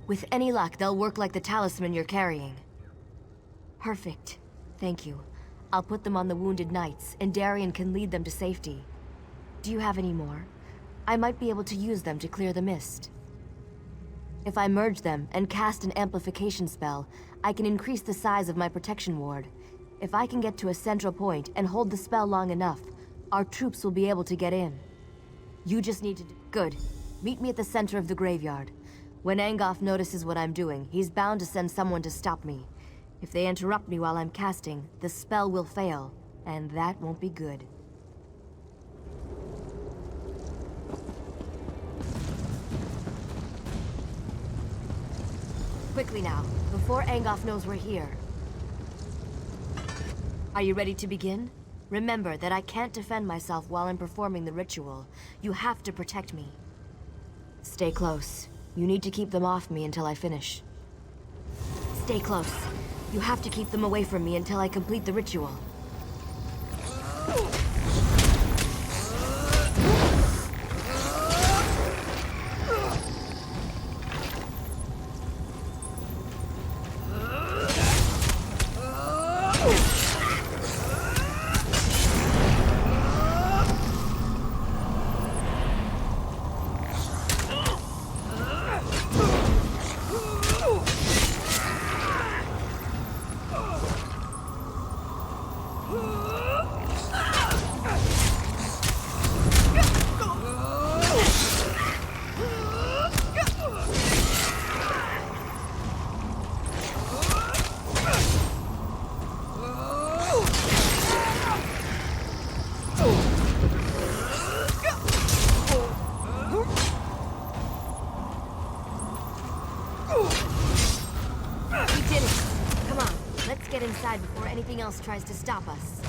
Speaker 6: With any luck, they'll work like the talisman you're carrying. Perfect. Thank you. I'll put them on the wounded knights, and Darien can lead them to safety. Do you have any more? I might be able to use them to clear the mist. If I merge them and cast an amplification spell, I can increase the size of my protection ward. If I can get to a central point and hold the spell long enough, our troops will be able to get in. You just need to Good. Meet me at the center of the graveyard. When Angoff notices what I'm doing, he's bound to send someone to stop me. If they interrupt me while I'm casting, the spell will fail, and that won't be good. Quickly now, before Angoff knows we're here. Are you ready to begin? Remember that I can't defend myself while I'm performing the ritual. You have to protect me. Stay close. You need to keep them off me until I finish. Stay close. You have to keep them away from me until I complete the ritual. Before anything else tries to stop us.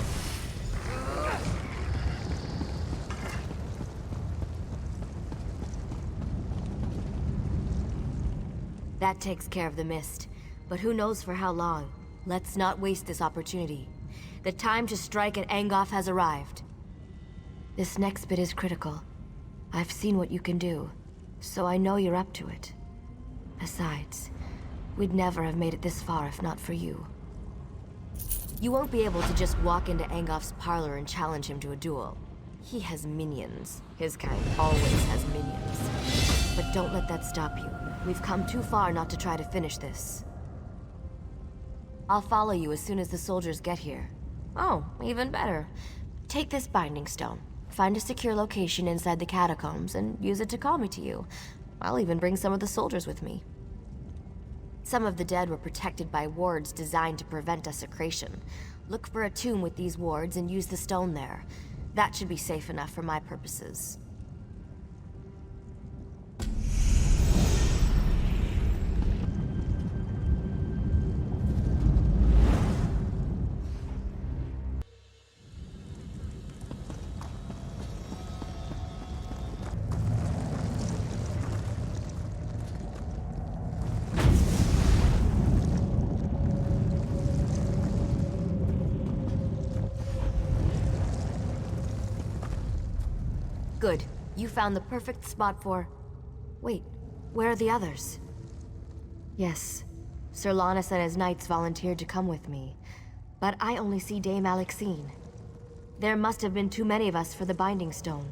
Speaker 6: That takes care of the mist, but who knows for how long. Let's not waste this opportunity. The time to strike at Angoff has arrived. This next bit is critical. I've seen what you can do, so I know you're up to it. Besides, we'd never have made it this far if not for you. You won't be able to just walk into Angoff's parlor and challenge him to a duel. He has minions. His kind always has minions. But don't let that stop you. We've come too far not to try to finish this. I'll follow you as soon as the soldiers get here. Oh, even better. Take this binding stone. Find a secure location inside the catacombs and use it to call me to you. I'll even bring some of the soldiers with me. Some of the dead were protected by wards designed to prevent desecration. Look for a tomb with these wards and use the stone there. That should be safe enough for my purposes. Good. You found the perfect spot for... Wait, where are the others? Yes, Sir Lannis and his knights volunteered to come with me, but I only see Dame Alexine. There must have been too many of us for the Binding Stone.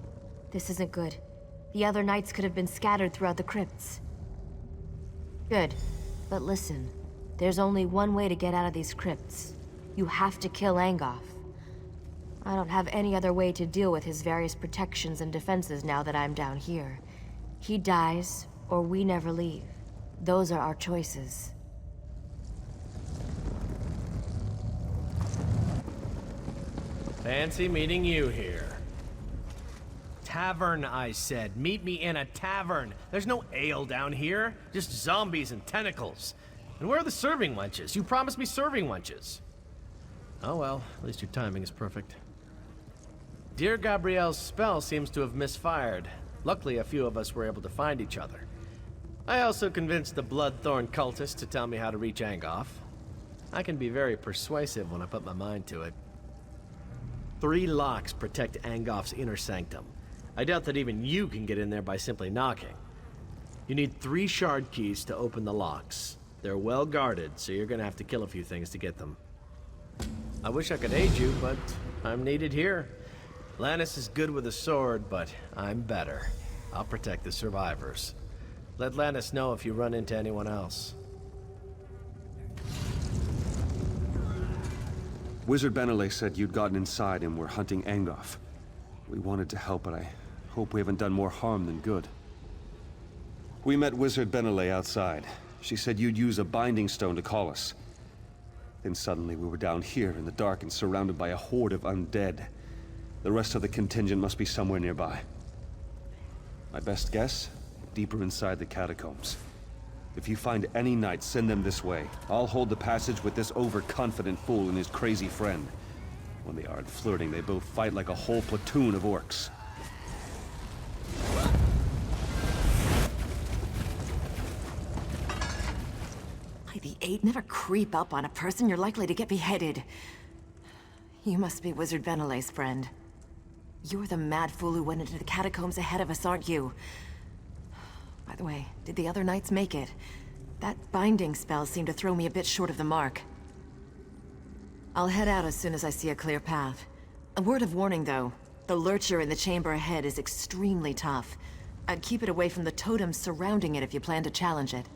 Speaker 6: This isn't good. The other knights could have been scattered throughout the crypts. Good, but listen. There's only one way to get out of these crypts. You have to kill Angoff. I don't have any other way to deal with his various protections and defenses now that I'm down here. He dies, or we never leave. Those are our choices.
Speaker 16: Fancy meeting you here. Tavern, I said. Meet me in a tavern. There's no ale down here. Just zombies and tentacles. And where are the serving wenches? You promised me serving wenches. Oh well, at least your timing is perfect. Dear Gabrielle's spell seems to have misfired. Luckily, a few of us were able to find each other. I also convinced the Bloodthorn cultist to tell me how to reach Angoff. I can be very persuasive when I put my mind to it. 3 locks protect Angoff's inner sanctum. I doubt that even you can get in there by simply knocking. You need 3 shard keys to open the locks. They're well guarded, so you're gonna have to kill a few things to get them. I wish I could aid you, but I'm needed here. Lannis is good with a sword, but I'm better. I'll protect the survivors. Let Lannis know if you run into anyone else.
Speaker 14: Wizard Benelay said you'd gotten inside and were hunting Angoff. We wanted to help, but I hope we haven't done more harm than good. We met Wizard Benelay outside. She said you'd use a binding stone to call us. Then suddenly we were down here in the dark and surrounded by a horde of undead. The rest of the contingent must be somewhere nearby. My best guess? Deeper inside the catacombs. If you find any knights, send them this way. I'll hold the passage with this overconfident fool and his crazy friend. When they aren't flirting, they both fight like a whole platoon of orcs.
Speaker 7: By the 8, never creep up on a person. You're likely to get beheaded. You must be Wizard Benelay's friend. You're the mad fool who went into the catacombs ahead of us, aren't you? By the way, did the other knights make it? That binding spell seemed to throw me a bit short of the mark. I'll head out as soon as I see a clear path. A word of warning, though. The lurcher in the chamber ahead is extremely tough. I'd keep it away from the totems surrounding it if you plan to challenge it.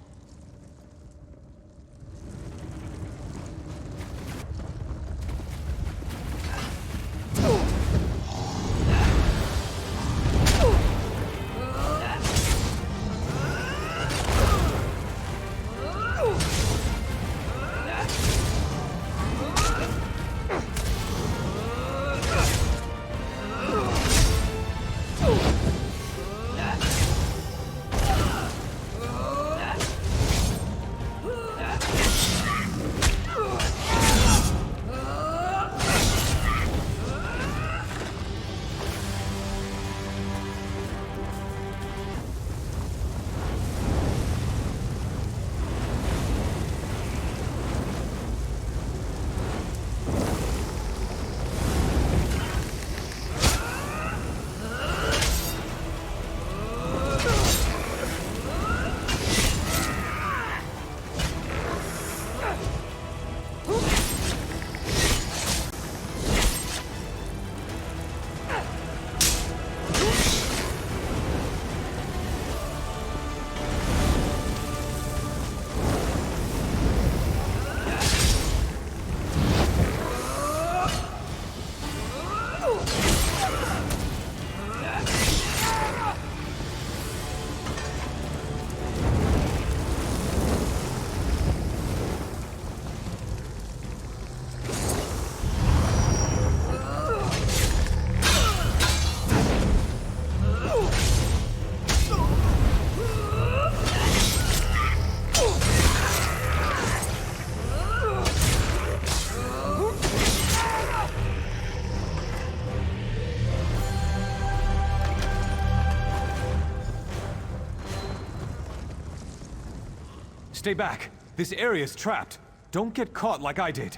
Speaker 2: Stay back. This area's trapped. Don't get caught like I did.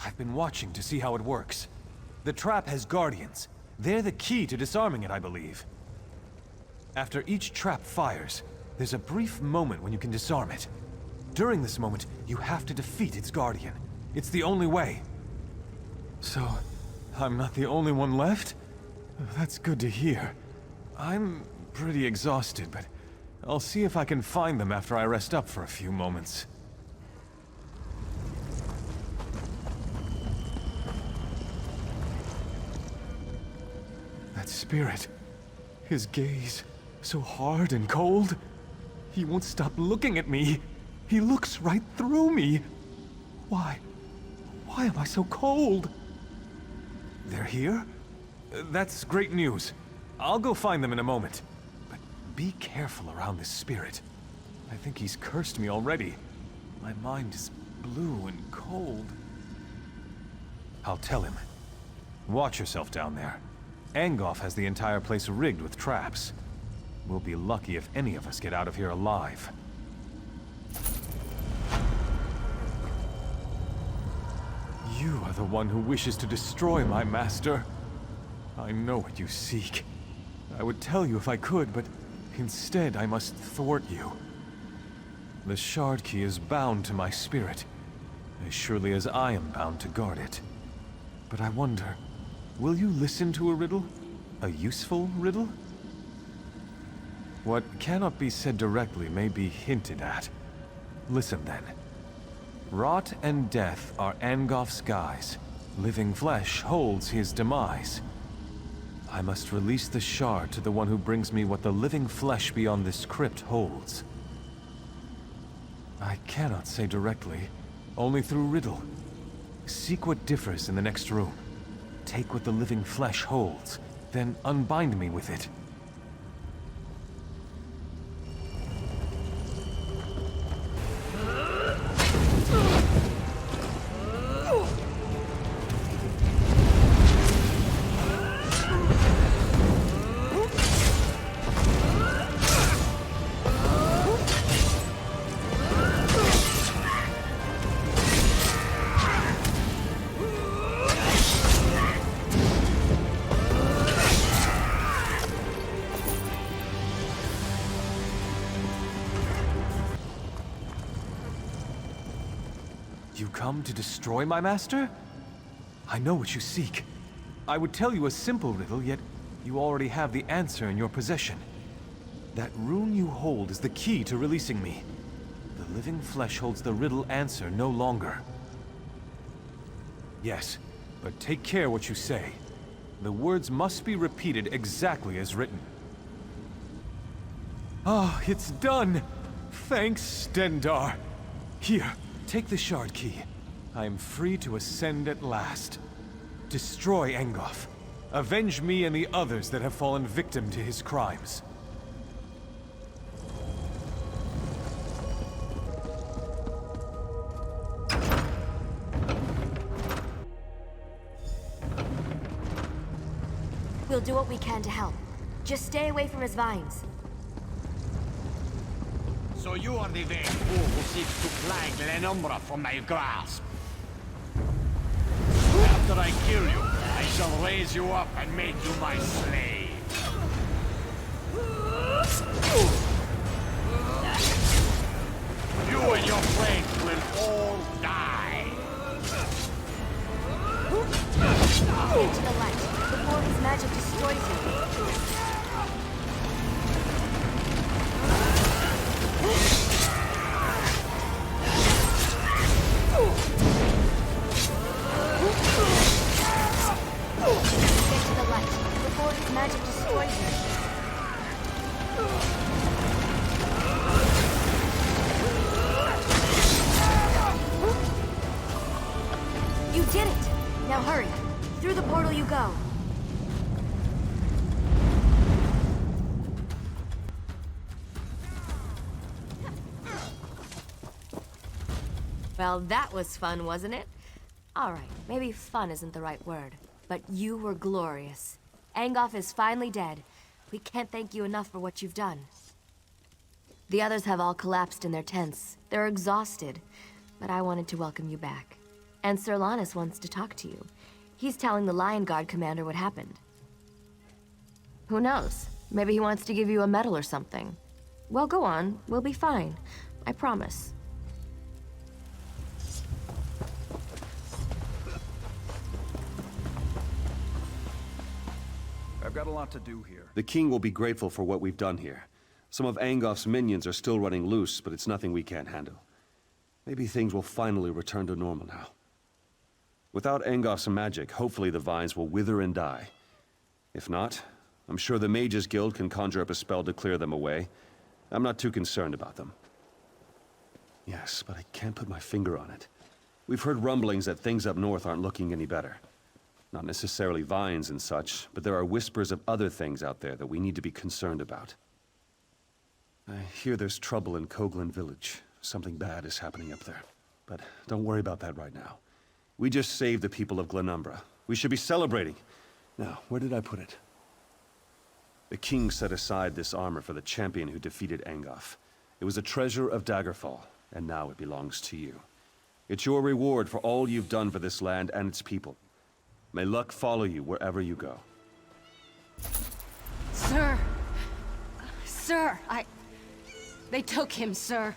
Speaker 2: I've been watching to see how it works. The trap has guardians. They're the key to disarming it, I believe. After each trap fires, there's a brief moment when you can disarm it. During this moment, you have to defeat its guardian. It's the only way. So, I'm not the only one left? That's good to hear. I'm pretty exhausted, but I'll see if I can find them after I rest up for a few moments. That spirit. His gaze, so hard and cold. He won't stop looking at me. He looks right through me. Why? Why am I so cold? They're here? That's great news. I'll go find them in a moment. But be careful around this spirit. I think he's cursed me already. My mind is blue and cold. I'll tell him. Watch yourself down there. Angoff has the entire place rigged with traps. We'll be lucky if any of us get out of here alive. You are the one who wishes to destroy my master. I know what you seek. I would tell you if I could, but instead I must thwart you. The Shard Key is bound to my spirit, as surely as I am bound to guard it. But I wonder, will you listen to a riddle? A useful riddle? What cannot be said directly may be hinted at. Listen then. Rot and death are Angoff's guise. Living flesh holds his demise. I must release the shard to the one who brings me what the living flesh beyond this crypt holds. I cannot say directly, only through riddle. Seek what differs in the next room. Take what the living flesh holds, then unbind me with it. You come to destroy my master? I know what you seek. I would tell you a simple riddle, yet you already have the answer in your possession. That rune you hold is the key to releasing me. The living flesh holds the riddle answer no longer. Yes, but take care what you say. The words must be repeated exactly as written. Ah, it's done! Thanks, Stendar. Here, take the Shard Key. I am free to ascend at last. Destroy Angoff. Avenge me and the others that have fallen victim to his crimes.
Speaker 6: We'll do what we can to help. Just stay away from his vines.
Speaker 13: So you are the vain fool who seeks to plag Lenumbra from my grasp. After I kill you, I shall raise you up and make you my slave. You and your friends will all die.
Speaker 6: Get to the light before his magic destroys you. Get to the light before his magic destroys you. You did it! Now hurry. Through the portal you go. Well, that was fun, wasn't it? Alright, maybe fun isn't the right word, but you were glorious. Angoff is finally dead. We can't thank you enough for what you've done. The others have all collapsed in their tents. They're exhausted. But I wanted to welcome you back. And Sir Lannis wants to talk to you. He's telling the Lion Guard commander what happened. Who knows? Maybe he wants to give you a medal or something. Well, go on. We'll be fine. I promise.
Speaker 2: I've got a lot to do here.
Speaker 14: The king will be grateful for what we've done here. Some of Angof's minions are still running loose, but it's nothing we can't handle. Maybe things will finally return to normal now. Without Angof's magic, hopefully the vines will wither and die. If not, I'm sure the Mages Guild can conjure up a spell to clear them away. I'm not too concerned about them. Yes, but I can't put my finger on it. We've heard rumblings that things up north aren't looking any better. Not necessarily vines and such, but there are whispers of other things out there that we need to be concerned about. I hear there's trouble in Koglin Village. Something bad is happening up there. But don't worry about that right now. We just saved the people of Glenumbra. We should be celebrating. Now, where did I put it? The king set aside this armor for the champion who defeated Angof. It was a treasure of Daggerfall, and now it belongs to you. It's your reward for all you've done for this land and its people. May luck follow you wherever you go.
Speaker 4: Sir! Sir, They took him, sir.